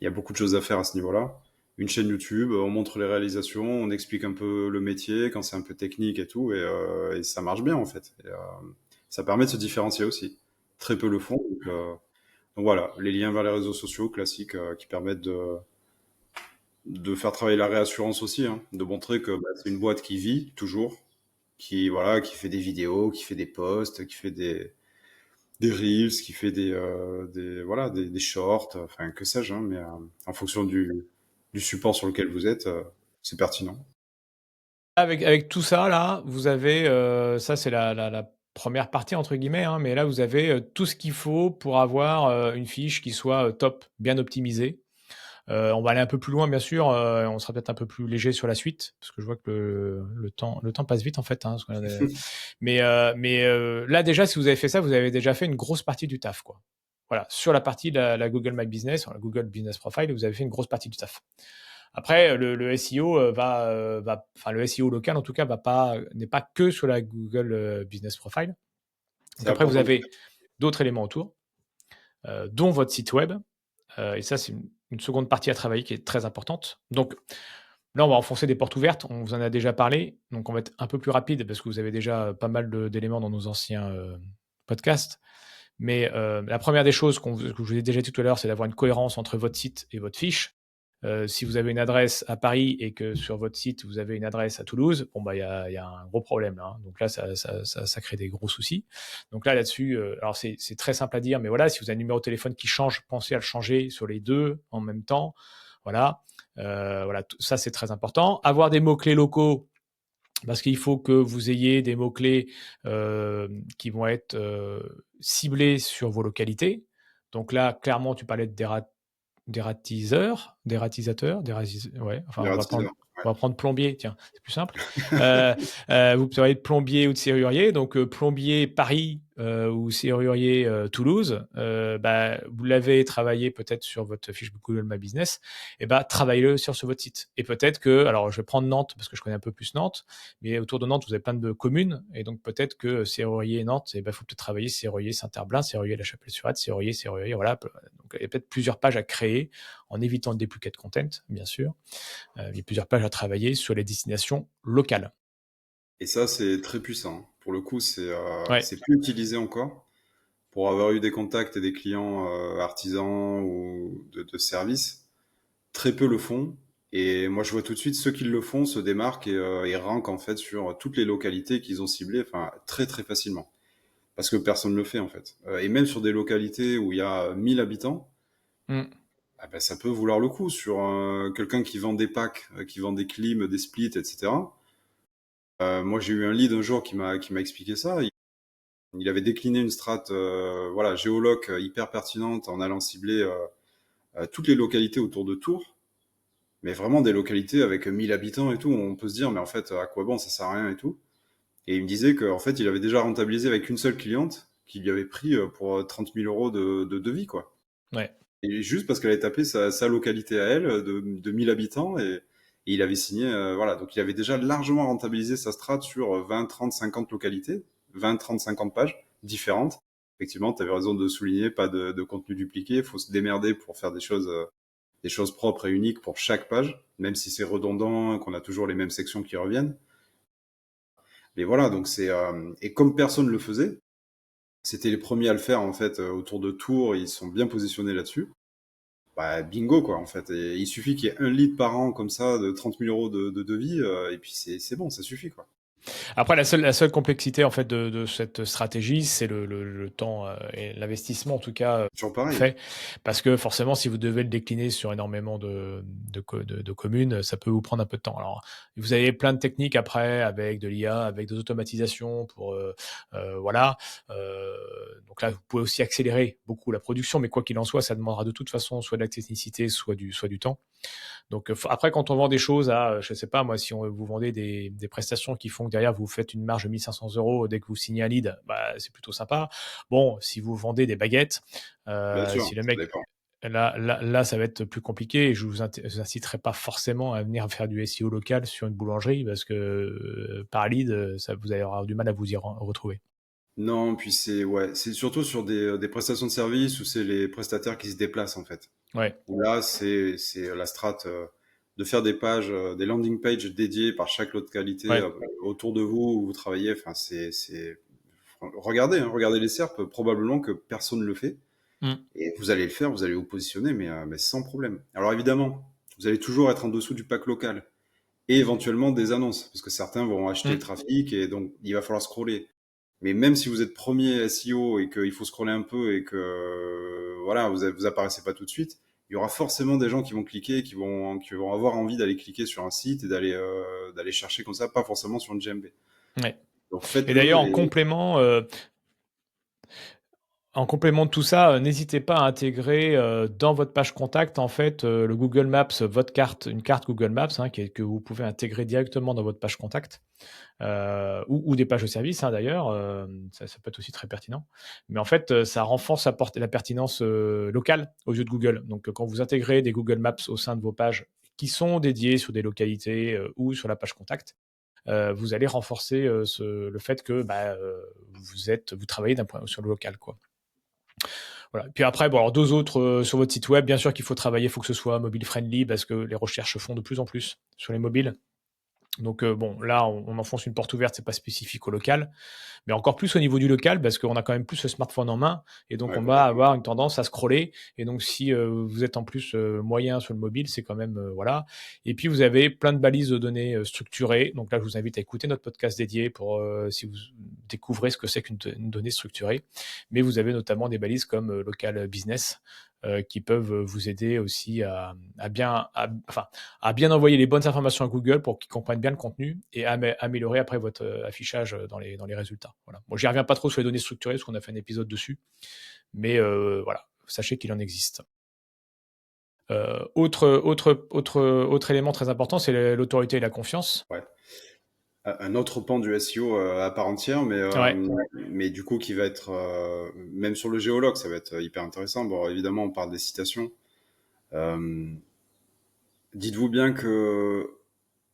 y a beaucoup de choses à faire à ce niveau-là. Une chaîne YouTube, on montre les réalisations, on explique un peu le métier, quand c'est un peu technique et tout, et ça marche bien en fait. Et, ça permet de se différencier aussi. Très peu le font, donc voilà, les liens vers les réseaux sociaux classiques qui permettent de faire travailler la réassurance aussi, hein, de montrer que bah, c'est une boîte qui vit toujours, qui voilà, qui fait des vidéos, qui fait des posts, qui fait des reels, qui fait voilà, des shorts, enfin que sais-je, hein, mais en fonction du support sur lequel vous êtes, c'est pertinent. avec tout ça là, vous avez, ça c'est la première partie entre guillemets, hein, mais là vous avez tout ce qu'il faut pour avoir une fiche qui soit top, bien optimisée. On va aller un peu plus loin, bien sûr. On sera peut-être un peu plus léger sur la suite, parce que je vois que le temps passe vite en fait. Hein, mais là déjà, si vous avez fait ça, vous avez déjà fait une grosse partie du taf, quoi. Voilà, sur la partie de la Google My Business, sur la Google Business Profile, vous avez fait une grosse partie du taf. Après, le SEO enfin le SEO local en tout cas, n'est pas que sur la Google Business Profile. C'est Donc après, vous approfondi. avez d'autres éléments autour, dont votre site web. Et ça, c'est une seconde partie à travailler qui est très importante. Donc là, on va enfoncer des portes ouvertes. On vous en a déjà parlé. Donc on va être un peu plus rapide parce que vous avez déjà pas mal d'éléments dans nos anciens podcasts. Mais la première des choses que je vous ai déjà dit tout à l'heure, c'est d'avoir une cohérence entre votre site et votre fiche. Si vous avez une adresse à Paris et que sur votre site, vous avez une adresse à Toulouse, bon, bah, il y a un gros problème là, hein. Donc là, ça crée des gros soucis. Donc là-dessus, alors c'est très simple à dire, mais voilà, si vous avez un numéro de téléphone qui change, pensez à le changer sur les deux en même temps. Voilà. Voilà, ça c'est très important. Avoir des mots-clés locaux, parce qu'il faut que vous ayez des mots-clés qui vont être ciblés sur vos localités. Donc là, clairement, tu parlais de ouais, enfin, Les ratiseurs, on va prendre plombier, tiens, c'est plus simple. Vous parlez de plombier ou de serrurier, donc plombier Paris, ou serrurier Toulouse, bah, vous l'avez travaillé peut-être sur votre fiche Google My Business, et bah, travaillez-le sur votre site. Et peut-être que, alors je vais prendre Nantes parce que je connais un peu plus Nantes, mais autour de Nantes, vous avez plein de communes, et donc peut-être que serrurier Nantes, il faut peut-être travailler serrurier Saint-Herblain, serrurier La Chapelle-sur-Ette, serrurier, voilà. Donc il y a peut-être plusieurs pages à créer en évitant le duplicate content, bien sûr. Il y a plusieurs pages à travailler sur les destinations locales. Et ça, c'est très puissant. Pour le coup, Ouais. c'est plus utilisé encore. Pour avoir eu des contacts et des clients artisans ou de services, très peu le font. Et moi, je vois tout de suite ceux qui le font se démarquent et rankent en fait sur toutes les localités qu'ils ont ciblées, enfin très très facilement. Parce que personne ne le fait en fait. Et même sur des localités où il y a 1000 habitants, Mm. ah ben, ça peut vouloir le coup sur quelqu'un qui vend des packs, qui vend des clims, des splits, etc. Moi, j'ai eu un lead un jour qui m'a expliqué ça. Il avait décliné une strat, voilà, géoloc hyper pertinente en allant cibler toutes les localités autour de Tours, mais vraiment des localités avec 1000 habitants et tout. On peut se dire, mais en fait, à quoi bon, ça sert à rien et tout. Et il me disait qu'en fait, il avait déjà rentabilisé avec une seule cliente qui lui avait pris pour 30 000 euros de devis, quoi. Ouais. Et juste parce qu'elle avait tapé sa localité à elle de 1000 habitants et il avait signé, voilà. Donc il avait déjà largement rentabilisé sa strat sur 20, 30, 50 localités, 20, 30, 50 pages différentes. Effectivement, tu avais raison de souligner, pas de contenu dupliqué. Il faut se démerder pour faire des choses propres et uniques pour chaque page, même si c'est redondant, qu'on a toujours les mêmes sections qui reviennent. Mais voilà, donc et comme personne le faisait, c'était les premiers à le faire en fait autour de Tours. Ils sont bien positionnés là-dessus. Bah, bingo quoi en fait. Et il suffit qu'il y ait un lead par an comme ça de 30 000 euros de devis et puis c'est bon, ça suffit quoi. Après, la seule complexité en fait de cette stratégie, c'est le temps et l'investissement en tout cas Toujours pareil. fait, parce que forcément, si vous devez le décliner sur énormément de communes, ça peut vous prendre un peu de temps. Alors, vous avez plein de techniques après avec de l'IA, avec des automatisations pour voilà. Euh, donc là, vous pouvez aussi accélérer beaucoup la production, mais quoi qu'il en soit, ça demandera de toute façon soit de la technicité, soit du temps. Donc après, quand on vend des choses à, je sais pas moi, si vous vendez des prestations qui font que derrière vous faites une marge de 1500 euros dès que vous signez un lead, bah, c'est plutôt sympa. Bon, si vous vendez des baguettes, Bien sûr, si le ça mec, dépend. là, ça va être plus compliqué et je vous inciterai pas forcément à venir faire du SEO local sur une boulangerie parce que par lead, ça vous allez avoir du mal à vous y retrouver. Non, puis c'est surtout sur des prestations de services où c'est les prestataires qui se déplacent en fait. Ouais, Où là c'est la strat de faire des pages, des landing pages dédiées par chaque localité ouais. autour de vous où vous travaillez. Enfin regardez, hein, regardez les SERP, probablement que personne ne le fait. Mm. Et vous allez le faire, vous allez vous positionner, mais sans problème. Alors évidemment, vous allez toujours être en dessous du pack local et éventuellement des annonces, parce que certains vont acheter le Mm. trafic et donc il va falloir scroller. Mais même si vous êtes premier SEO et qu'il faut scroller un peu et que voilà, vous apparaissez pas tout de suite, il y aura forcément des gens qui vont cliquer, qui vont avoir envie d'aller cliquer sur un site et d'aller chercher comme ça, pas forcément sur une GMB. Ouais. Donc Et d'ailleurs, faites-le en complément de tout ça, n'hésitez pas à intégrer dans votre page contact en fait le Google Maps, votre carte, une carte Google Maps hein, que vous pouvez intégrer directement dans votre page contact ou des pages de service hein, d'ailleurs, ça peut être aussi très pertinent. Mais en fait, ça renforce la pertinence locale aux yeux de Google. Donc quand vous intégrez des Google Maps au sein de vos pages qui sont dédiées sur des localités ou sur la page contact, vous allez renforcer le fait que bah, vous travaillez d'un point sur le local quoi. Voilà. Puis après, bon, alors deux autres sur votre site web, bien sûr qu'il faut travailler, il faut que ce soit mobile friendly parce que les recherches se font de plus en plus sur les mobiles. Donc bon, là, on enfonce une porte ouverte, c'est pas spécifique au local, mais encore plus au niveau du local parce qu'on a quand même plus le smartphone en main et donc ouais, on va complètement. avoir une tendance à scroller. Et donc si vous êtes en plus moyen sur le mobile, c'est quand même voilà. Et puis vous avez plein de balises de données structurées. Donc là, je vous invite à écouter notre podcast dédié pour si vous découvrez ce que c'est qu'une donnée structurée. Mais vous avez notamment des balises comme local business qui peuvent vous aider aussi à bien envoyer les bonnes informations à Google pour qu'ils comprennent bien le contenu et améliorer après votre affichage dans les résultats. Voilà. Bon, j'y reviens pas trop sur les données structurées parce qu'on a fait un épisode dessus, mais voilà, sachez qu'il en existe. Autre élément très important, c'est l'autorité et la confiance. Ouais. un autre pan du SEO à part entière, Ouais, mais du coup qui va être, même sur le géologue, ça va être hyper intéressant. Bon, évidemment, on parle des citations. Euh, Dites-vous bien que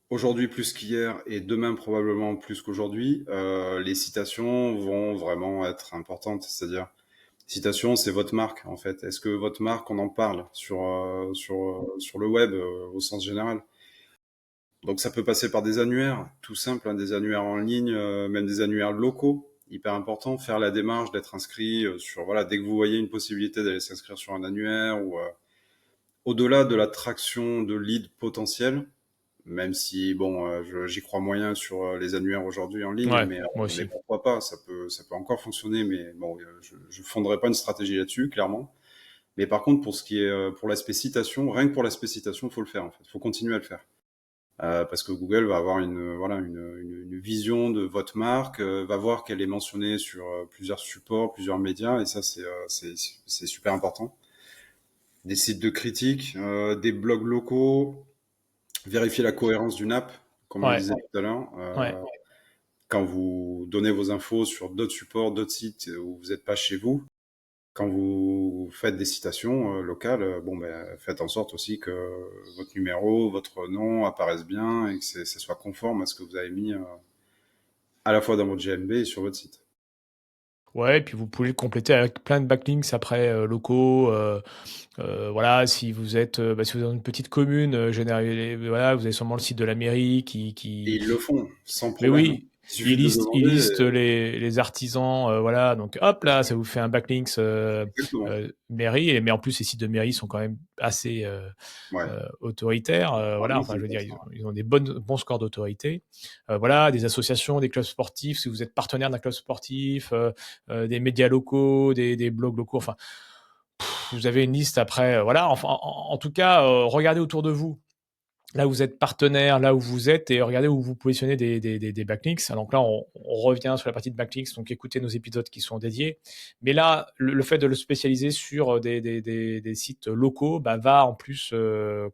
aujourd'hui plus qu'hier et demain probablement plus qu'aujourd'hui, les citations vont vraiment être importantes. C'est-à-dire, citation, c'est votre marque en fait. Est-ce que votre marque, on en parle sur le web au sens général? Donc ça peut passer par des annuaires, tout simple, hein, des annuaires en ligne, même des annuaires locaux, hyper important. Faire la démarche d'être inscrit sur, voilà, dès que vous voyez une possibilité d'aller s'inscrire sur un annuaire ou au-delà de l'attraction de leads potentiels, même si bon, j'y crois moyen sur les annuaires aujourd'hui en ligne, ouais, moi mais aussi. pourquoi pas, ça peut encore fonctionner, mais bon, je fonderai pas une stratégie là-dessus, clairement. Mais par contre, pour ce qui est pour l'aspect citation, rien que pour l'aspect citation, faut le faire en fait, faut continuer à le faire. Parce que Google va avoir une vision de votre marque, va voir qu'elle est mentionnée sur plusieurs supports, plusieurs médias, et ça c'est super important. Des sites de critique, des blogs locaux, vérifier la cohérence d'une app, comme on le Ouais, disait tout à l'heure. ouais. Quand vous donnez vos infos sur d'autres supports, d'autres sites où vous n'êtes pas chez vous, quand vous faites des citations locales, bon ben faites en sorte aussi que votre numéro, votre nom apparaissent bien et que ça soit conforme à ce que vous avez mis à la fois dans votre GMB et sur votre site. Ouais, et puis vous pouvez le compléter avec plein de backlinks après, locaux, voilà, si vous êtes, bah, si vous êtes dans une petite commune, voilà, vous avez sûrement le site de la mairie Et ils le font sans mais problème. oui, Il suffit de ils demander. listent les artisans, voilà, donc hop là, ça vous fait un backlinks, Exactement. mairie, mais en plus les sites de mairie sont quand même assez, Ouais. autoritaires, voilà, Vraiment, enfin c'est je veux dire, intéressant. ils ont des bons scores d'autorité. Voilà, des associations, des clubs sportifs, si vous êtes partenaire d'un club sportif, des médias locaux, des blogs locaux, enfin, vous avez une liste après, voilà, enfin, en tout cas, regardez autour de vous, là où vous êtes partenaire, là où vous êtes, et regardez où vous positionnez des backlinks. Donc là, on revient sur la partie de backlinks, donc écoutez nos épisodes qui sont dédiés. Mais là, le fait de le spécialiser sur des sites locaux, bah, va en plus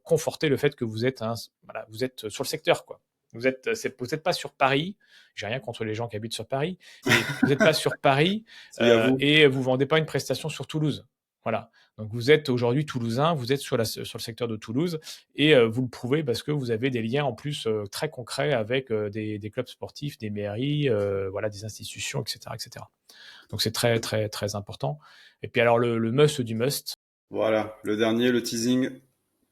conforter le fait que vous êtes, voilà, vous êtes sur le secteur, quoi. Vous êtes pas sur Paris. J'ai rien contre les gens qui habitent sur Paris, mais vous n'êtes pas sur Paris C'est à vous. et vous vendez pas une prestation sur Toulouse. Voilà. Donc vous êtes aujourd'hui toulousain, vous êtes sur le secteur de Toulouse, et vous le prouvez parce que vous avez des liens en plus très concrets avec des clubs sportifs, des mairies, voilà, des institutions, etc., etc. Donc c'est très très très important. Et puis alors le must du must, Voilà. Le dernier, le teasing, qui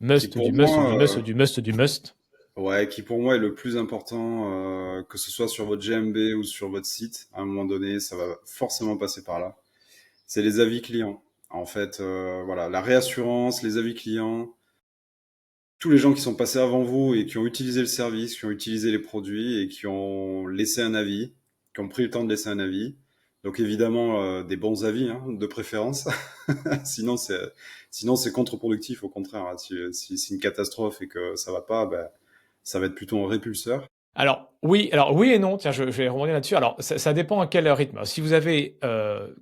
must pour du must du moi, must du must du must. ouais, qui pour moi est le plus important, que ce soit sur votre GMB ou sur votre site. À un moment donné, ça va forcément passer par là. C'est les avis clients. En fait, voilà, la réassurance, les avis clients, tous les gens qui sont passés avant vous et qui ont utilisé le service, qui ont utilisé les produits et qui ont laissé un avis, qui ont pris le temps de laisser un avis. Donc évidemment, des bons avis, hein, de préférence. sinon, c'est, sinon c'est contre-productif. Au contraire, hein. Si c'est une catastrophe et que ça va pas, ben, ça va être plutôt un répulseur. Alors oui et non. Tiens, je vais rebondir là-dessus. Alors ça dépend à quel rythme. Si vous avez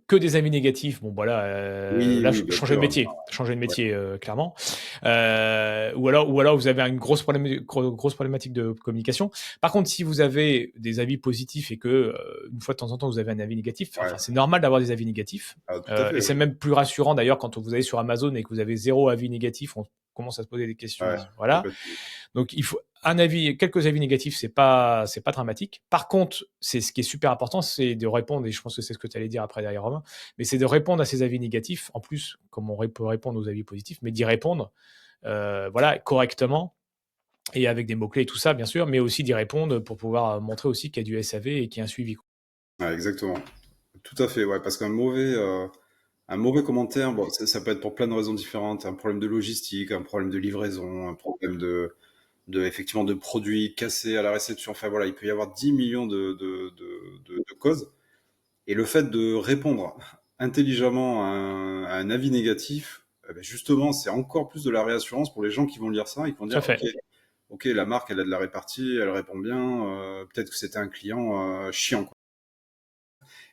que des avis négatifs, bon voilà, Oui, là oui, bien changez de sûr. métier, changez de Ouais. métier clairement. Ou alors vous avez une grosse problématique de communication. Par contre, si vous avez des avis positifs et que une fois de temps en temps vous avez un avis négatif, enfin Ouais. c'est normal d'avoir des avis négatifs. Ah, tout à fait, Et c'est oui. même plus rassurant d'ailleurs quand vous allez sur Amazon et que vous avez zéro avis négatif, on commence à se poser des Ouais, questions. Voilà. complètement. Donc il faut quelques avis négatifs, c'est pas dramatique. Par contre, c'est ce qui est super important, c'est de répondre, et je pense que c'est ce que tu allais dire après derrière Romain, mais c'est de répondre à ces avis négatifs, en plus, comme peut répondre aux avis positifs, mais d'y répondre, voilà, correctement, et avec des mots-clés et tout ça, bien sûr, mais aussi d'y répondre pour pouvoir montrer aussi qu'il y a du SAV et qu'il y a un suivi. Ouais, exactement. Tout à fait, ouais, parce un mauvais commentaire, bon, ça peut être pour plein de raisons différentes, un problème de logistique, un problème de livraison, un problème effectivement, de produits cassés à la réception. Enfin voilà, il peut y avoir 10 millions de causes. Et le fait de répondre intelligemment à un avis négatif, eh ben justement, c'est encore plus de la réassurance pour les gens qui vont lire ça et qui vont Tout à dire, OK, fait. OK, la marque, elle a de la répartie, elle répond bien, peut-être que c'était un client chiant, quoi.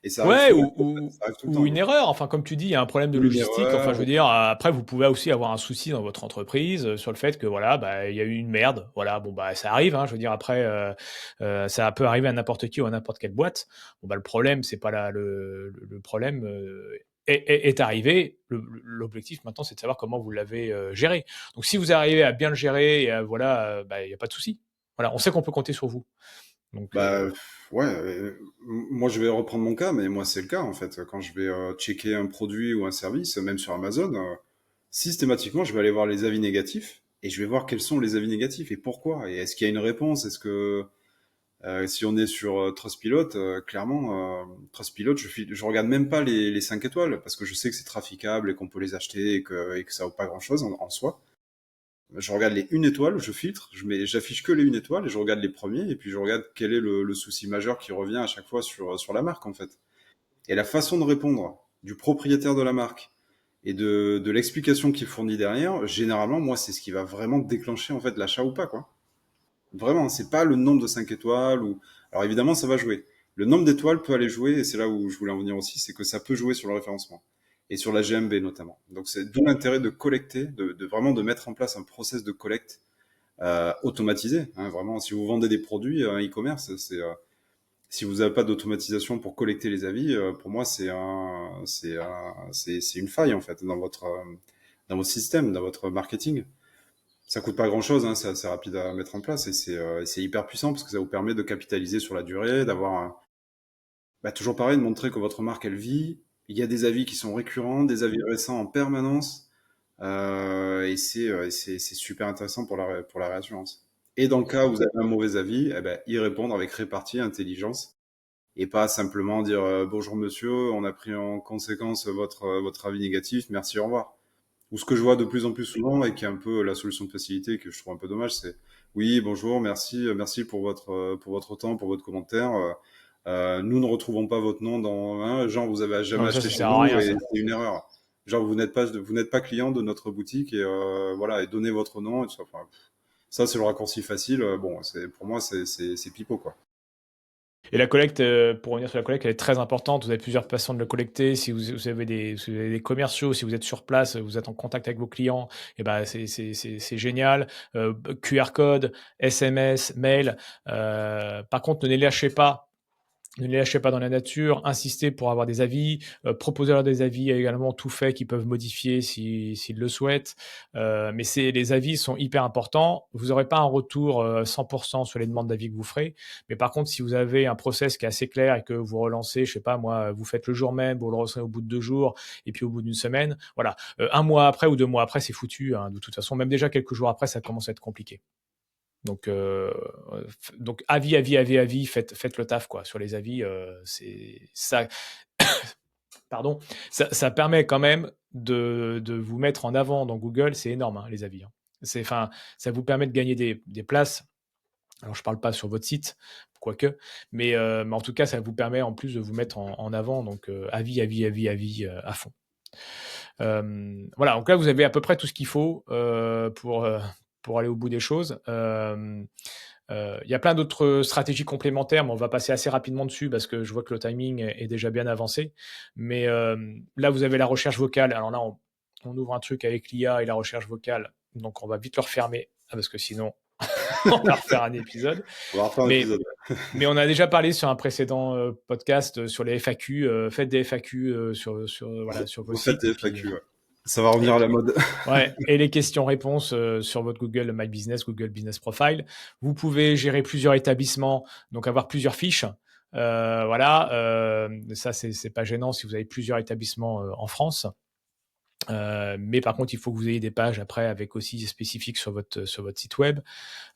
Et ça arrive Ouais, souvent, ou, ou, ça arrive tout le ou temps. une erreur. Enfin, comme tu dis, il y a un problème de Ou une logistique. Enfin, erreur, je veux dire, après, vous pouvez aussi avoir un souci dans votre entreprise sur le fait que voilà, bah, il y a eu une merde. Voilà, bon bah, ça arrive. Hein, je veux dire, après, ça peut arriver à n'importe qui ou à n'importe quelle boîte. Bon bah, le problème, c'est pas là, le problème est arrivé. L'objectif maintenant, c'est de savoir comment vous l'avez géré. Donc, si vous arrivez à bien le gérer, et voilà, bah, il n'y a pas de souci. Voilà, on sait qu'on peut compter sur vous. Donc, bah ouais, moi je vais reprendre mon cas, mais moi c'est le cas en fait. Quand je vais checker un produit ou un service, même sur Amazon, systématiquement je vais aller voir les avis négatifs et je vais voir quels sont les avis négatifs et pourquoi. Et est-ce qu'il y a une réponse? Est-ce que si on est sur Trustpilot, clairement, Trustpilot, je regarde même pas les 5 étoiles parce que je sais que c'est traficable et qu'on peut les acheter et que ça vaut pas grand-chose en soi. Je regarde les une étoile, je filtre, j'affiche que les une étoile et je regarde les premiers et puis je regarde quel est le souci majeur qui revient à chaque fois sur la marque en fait. Et la façon de répondre du propriétaire de la marque et de l'explication qu'il fournit derrière, généralement, moi, c'est ce qui va vraiment déclencher en fait l'achat ou pas quoi. Vraiment, c'est pas le nombre de 5 étoiles ou. Alors évidemment, ça va jouer. Le nombre d'étoiles peut aller jouer, et c'est là où je voulais en venir aussi, c'est que ça peut jouer sur le référencement et sur la GMB notamment. Donc c'est d'où l'intérêt de collecter, de vraiment de mettre en place un process de collecte automatisé. Hein, vraiment, si vous vendez des produits e-commerce, si vous n'avez pas d'automatisation pour collecter les avis, pour moi c'est une faille en fait dans votre système, dans votre marketing. Ça coûte pas grand-chose, hein, c'est assez rapide à mettre en place et c'est hyper puissant parce que ça vous permet de capitaliser sur la durée, bah, toujours pareil, de montrer que votre marque elle vit. Il y a des avis qui sont récurrents, des avis récents en permanence, c'est super intéressant pour la réassurance. Et dans le cas où vous avez un mauvais avis, eh ben, y répondre avec répartie, intelligence, et pas simplement dire bonjour monsieur, on a pris en conséquence votre avis négatif, merci, au revoir. Ou ce que je vois de plus en plus souvent et qui est un peu la solution de facilité que je trouve un peu dommage, c'est oui, bonjour, merci, merci pour votre temps, pour votre commentaire. Nous ne retrouvons pas votre nom dans genre vous avez jamais non, acheté ça chez sert à nous rien, et ça. c'est une erreur. Genre vous n'êtes pas client de notre boutique et voilà et donnez votre nom et tout ça. Enfin, ça c'est le raccourci facile. Bon, c'est pour moi c'est pipeau quoi. Et la collecte, pour revenir sur la collecte, elle est très importante. Vous avez plusieurs façons de le collecter. Si vous avez des commerciaux, si vous êtes sur place, vous êtes en contact avec vos clients, et ben c'est génial. QR code, SMS, mail. Par contre, ne les lâchez pas. Ne les lâchez pas dans la nature, insistez pour avoir des avis, proposez-leur des avis également tout faits qu'ils peuvent modifier s'ils le souhaitent. Mais les avis sont hyper importants. Vous n'aurez pas un retour 100% sur les demandes d'avis que vous ferez. Mais par contre, si vous avez un process qui est assez clair et que vous relancez, je sais pas moi, vous faites le jour même, vous le relancez au bout de 2 jours et puis au bout d'une semaine, voilà. Un mois après ou 2 mois après, c'est foutu. Hein, de toute façon, même déjà quelques jours après, ça commence à être compliqué. Donc, avis, avis, avis, avis, faites le taf quoi. Sur les avis, c'est ça. Pardon, ça permet quand même de vous mettre en avant dans Google. C'est énorme hein, les avis. Hein. Enfin, ça vous permet de gagner des places. Alors, je parle pas sur votre site, quoique, mais en tout cas, ça vous permet en plus de vous mettre en avant. Donc, avis, avis, avis, avis à fond. Voilà, donc là, vous avez à peu près tout ce qu'il faut pour aller au bout des choses. Il y a plein d'autres stratégies complémentaires, mais on va passer assez rapidement dessus parce que je vois que le timing est déjà bien avancé. Mais là, vous avez la recherche vocale. Alors là, on ouvre un truc avec l'IA et la recherche vocale, donc on va vite le refermer parce que sinon, on va refaire un épisode. On va refaire un Mais, épisode. mais on a déjà parlé sur un précédent podcast sur les FAQ. Faites des FAQ voilà, sur vos Refaites sites des et puis FAQ, ouais. Ça va revenir à la mode. ouais, et les questions-réponses sur votre Google My Business, Google Business Profile. Vous pouvez gérer plusieurs établissements, donc avoir plusieurs fiches. Voilà, ça c'est pas gênant si vous avez plusieurs établissements en France. Mais par contre, il faut que vous ayez des pages après avec aussi spécifiques sur votre site web.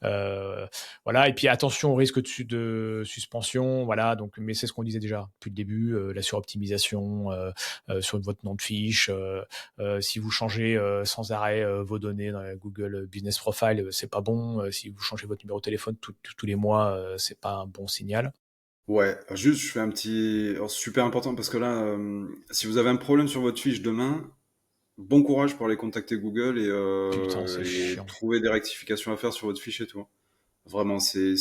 Euh, voilà, et puis attention au risque de suspension. Voilà, donc, mais c'est ce qu'on disait déjà depuis le début, la suroptimisation sur votre nom de fiche. Si vous changez sans arrêt vos données dans la Google Business Profile, c'est pas bon. Si vous changez votre numéro de téléphone tous les mois, c'est pas un bon signal. Ouais, juste je fais un petit. Alors, super important parce que là, si vous avez un problème sur votre fiche demain, bon courage pour aller contacter Google Putain, c'est et chiant. trouver des rectifications à faire sur votre fiche et tout. vraiment, c'est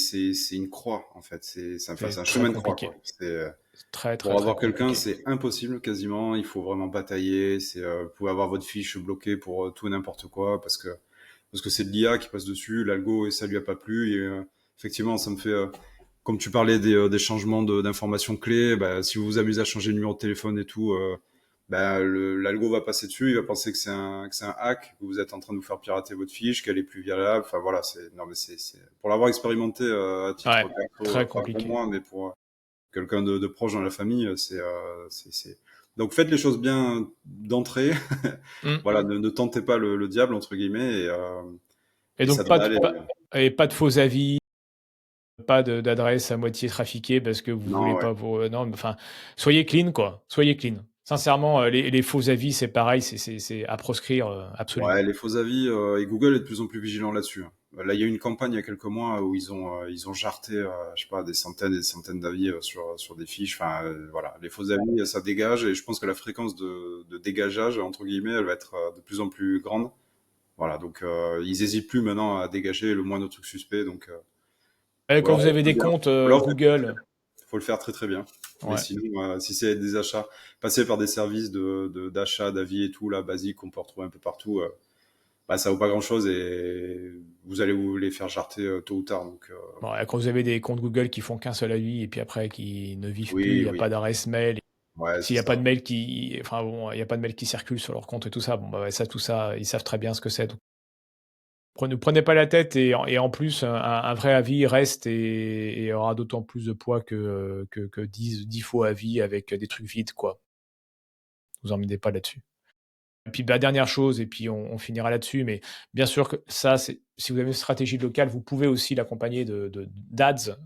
une croix, en fait. Enfin, c'est C'est un très chemin de croix, quoi. compliqué. C'est, C'est très, très, pour très avoir quelqu'un, compliqué. c'est impossible quasiment. Il faut vraiment batailler. Vous pouvez avoir votre fiche bloquée pour tout et n'importe quoi parce que c'est de l'IA qui passe dessus, l'algo et ça lui a pas plu. Et effectivement, ça me fait comme tu parlais des changements d'informations clés. Bah, si vous vous amusez à changer le numéro de téléphone et tout, bah, l'algo va passer dessus. Il va penser que c'est un hack, que vous êtes en train de vous faire pirater votre fiche, qu'elle est plus viable. Enfin voilà, non mais pour l'avoir expérimenté à titre Ouais, perso, très pas pour compliqué. moi, mais pour quelqu'un de proche dans la famille, donc faites les choses bien d'entrée. Mm. Voilà, ne tentez pas le diable entre guillemets Et et ça donc, devrait aller. pas de faux avis, pas d'adresse à moitié trafiquée parce que vous voulez Non, ouais. pas vous. Non, mais enfin, soyez clean, quoi. Soyez clean. Sincèrement, les faux avis, c'est pareil, c'est à proscrire absolument. Ouais, les faux avis, et Google est de plus en plus vigilant là-dessus, hein. Là, il y a eu une campagne il y a quelques mois où ils ont jarté, je sais pas, des centaines et des centaines d'avis sur des fiches. Enfin, voilà, les faux avis, ça dégage et je pense que la fréquence de dégageage, entre guillemets, elle va être de plus en plus grande. Voilà, donc ils hésitent plus maintenant à dégager le moindre truc suspect. Donc, ou Quand alors, vous avez très des bien, comptes ou alors Google, faut le faire très très bien. Mais ouais. sinon, si c'est des achats, passer par des services d'achat, d'avis et tout, là, basiques qu'on peut retrouver un peu partout, bah, ça vaut pas grand chose et vous allez vous les faire jarter tôt ou tard. Donc, Bon, quand vous avez des comptes Google qui font qu'un seul avis et puis après qui ne vivent plus, il oui, n'y a oui, pas d'adresse mail. ouais, S'il c'est n'y a pas ça. de mail qui, enfin bon, il y a pas de mail qui circule sur leur compte et tout ça. Bon, bah ouais, ça, tout ça, ils savent très bien ce que c'est. Donc, ne prenez pas la tête et en plus, un vrai avis reste et aura d'autant plus de poids que 10 faux avis avec des trucs vides, quoi. Vous emmènez pas là-dessus. Et puis, bah, dernière chose, et puis on finira là-dessus, mais bien sûr que ça, si vous avez une stratégie locale, vous pouvez aussi l'accompagner d'ads,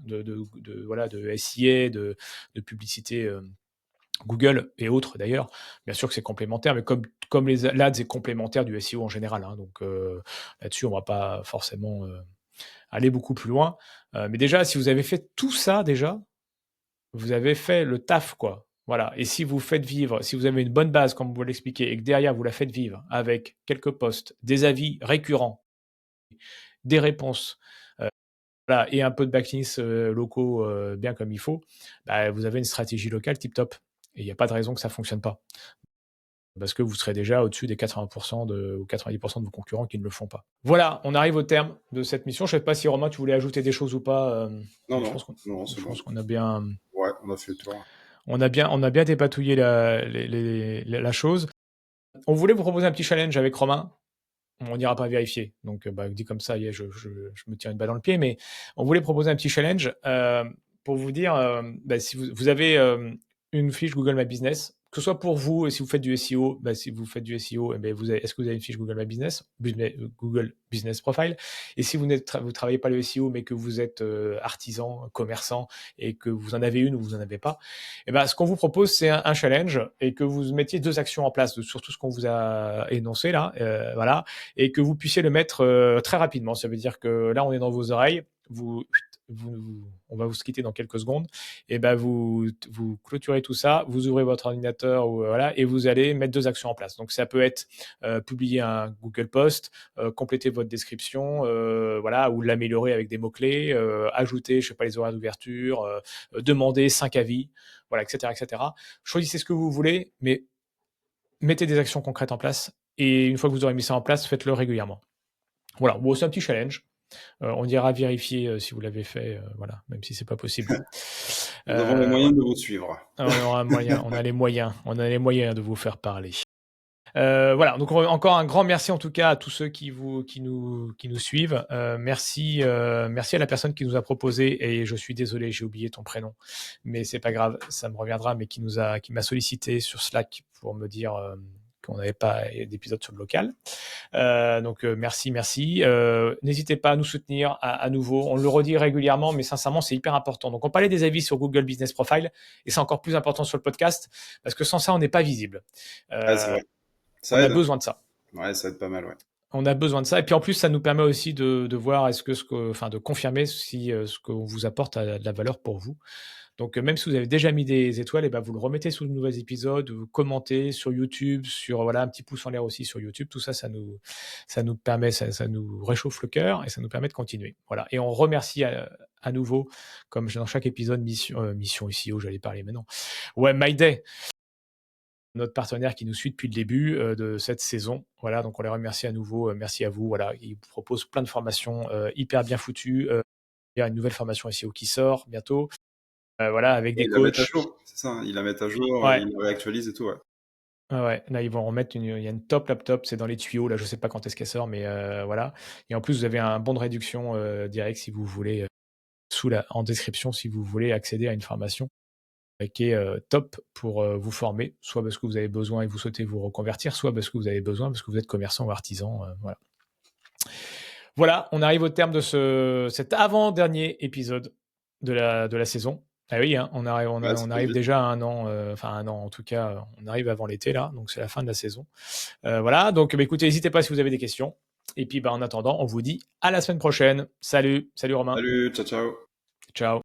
voilà, de SIA, de publicité Google et autres d'ailleurs. Bien sûr que c'est complémentaire, mais comme l'Ads est complémentaire du SEO en général, hein, donc là-dessus, on va pas forcément aller beaucoup plus loin. Mais déjà, si vous avez fait tout ça déjà, vous avez fait le taf, quoi. Voilà. Et si vous faites vivre, si vous avez une bonne base, comme vous l'expliquez, et que derrière vous la faites vivre avec quelques posts, des avis récurrents, des réponses, voilà, et un peu de backlinks locaux bien comme il faut, bah, vous avez une stratégie locale tip top. Et il n'y a pas de raison que ça fonctionne pas. Parce que vous serez déjà au-dessus des 80% ou 90% de vos concurrents qui ne le font pas. Voilà, on arrive au terme de cette mission. Je ne sais pas si Romain, tu voulais ajouter des choses ou pas, Non, mais non, non, c'est je bon. pense qu'on a bien, Ouais, on a fait le tour. on a bien dépatouillé la chose. On voulait vous proposer un petit challenge avec Romain. On n'ira pas vérifier. Donc, bah, dit comme ça, je me tire une balle dans le pied, mais on voulait proposer un petit challenge pour vous dire, bah, si vous avez une fiche Google My Business, que ce soit pour vous, et si vous faites du SEO, bah, si vous faites du SEO, eh ben, est-ce que vous avez une fiche Google My Business, Google Business Profile? Et si vous ne travaillez pas le SEO, mais que vous êtes artisan, commerçant, et que vous en avez une ou vous n'en avez pas, eh ben, ce qu'on vous propose, c'est un challenge et que vous mettiez 2 actions en place sur tout ce qu'on vous a énoncé là, voilà, et que vous puissiez le mettre très rapidement. Ça veut dire que là, on est dans vos oreilles, on va vous quitter dans quelques secondes, et ben vous clôturez tout ça, vous ouvrez votre ordinateur voilà, et vous allez mettre 2 actions en place. Donc ça peut être publier un Google Post, compléter votre description, voilà, ou l'améliorer avec des mots-clés, ajouter, je sais pas, les horaires d'ouverture, demander 5 avis, voilà, etc., etc. Choisissez ce que vous voulez, mais mettez des actions concrètes en place. Et une fois que vous aurez mis ça en place, faites-le régulièrement. Voilà, bon, c'est un petit challenge. On ira vérifier si vous l'avez fait, voilà, même si c'est pas possible. Nous avons les Voilà. moyens de vous suivre. On aura moyen, on a les moyens de vous faire parler. Voilà, donc encore un grand merci en tout cas à tous ceux qui nous suivent. Merci à la personne qui nous a proposé, et je suis désolé, j'ai oublié ton prénom, mais c'est pas grave, ça me reviendra, mais qui m'a sollicité sur Slack pour me dire qu'on n'avait pas d'épisode sur le local. Donc merci. N'hésitez pas à nous soutenir à nouveau. On le redit régulièrement, mais sincèrement, c'est hyper important. Donc on parlait des avis sur Google Business Profile, et c'est encore plus important sur le podcast, parce que sans ça, on n'est pas visible. Ouais, c'est Euh, vrai. on Ça a aide. besoin de ça. Ouais, ça aide pas mal, ouais. On a besoin de ça. Et puis en plus, ça nous permet aussi de voir enfin, de confirmer si ce qu'on vous apporte a de la valeur pour vous. Donc, même si vous avez déjà mis des étoiles, et ben, vous le remettez sous de nouveaux épisodes, vous commentez sur YouTube, voilà, un petit pouce en l'air aussi sur YouTube. Tout ça, ça nous permet, ça nous réchauffe le cœur et ça nous permet de continuer. Voilà. Et on remercie à nouveau, comme dans chaque épisode, Mission ICO, j'allais parler maintenant. Ouais, My Day, notre partenaire qui nous suit depuis le début de cette saison. Voilà, donc on les remercie à nouveau. Merci à vous. Voilà, ils vous proposent plein de formations hyper bien foutues. Il y a une nouvelle formation SEO qui sort bientôt. Voilà, avec des Ils la mettent à coachs. jour, c'est ça, hein, ils la mettent à jour, Ouais. ils la réactualisent et tout, ouais. Ouais, là, ils vont remettre il y a une top laptop, c'est dans les tuyaux, là, je sais pas quand est-ce qu'elle sort, mais voilà. Et en plus, vous avez un bon de réduction direct si vous voulez, en description, si vous voulez accéder à une formation qui est top pour vous former, soit parce que vous avez besoin et vous souhaitez vous reconvertir, soit parce que vous avez besoin parce que vous êtes commerçant ou artisan. Voilà. Voilà, on arrive au terme de cet avant-dernier épisode de la saison. Ah oui, hein, on Ouais, ça passe arrive vite. déjà à un an, enfin un an en tout cas, on arrive avant l'été là, donc c'est la fin de la saison. Voilà, donc bah, écoutez, n'hésitez pas si vous avez des questions. Et puis bah, en attendant, on vous dit à la semaine prochaine. Salut, salut Romain. Salut, ciao, ciao. Ciao.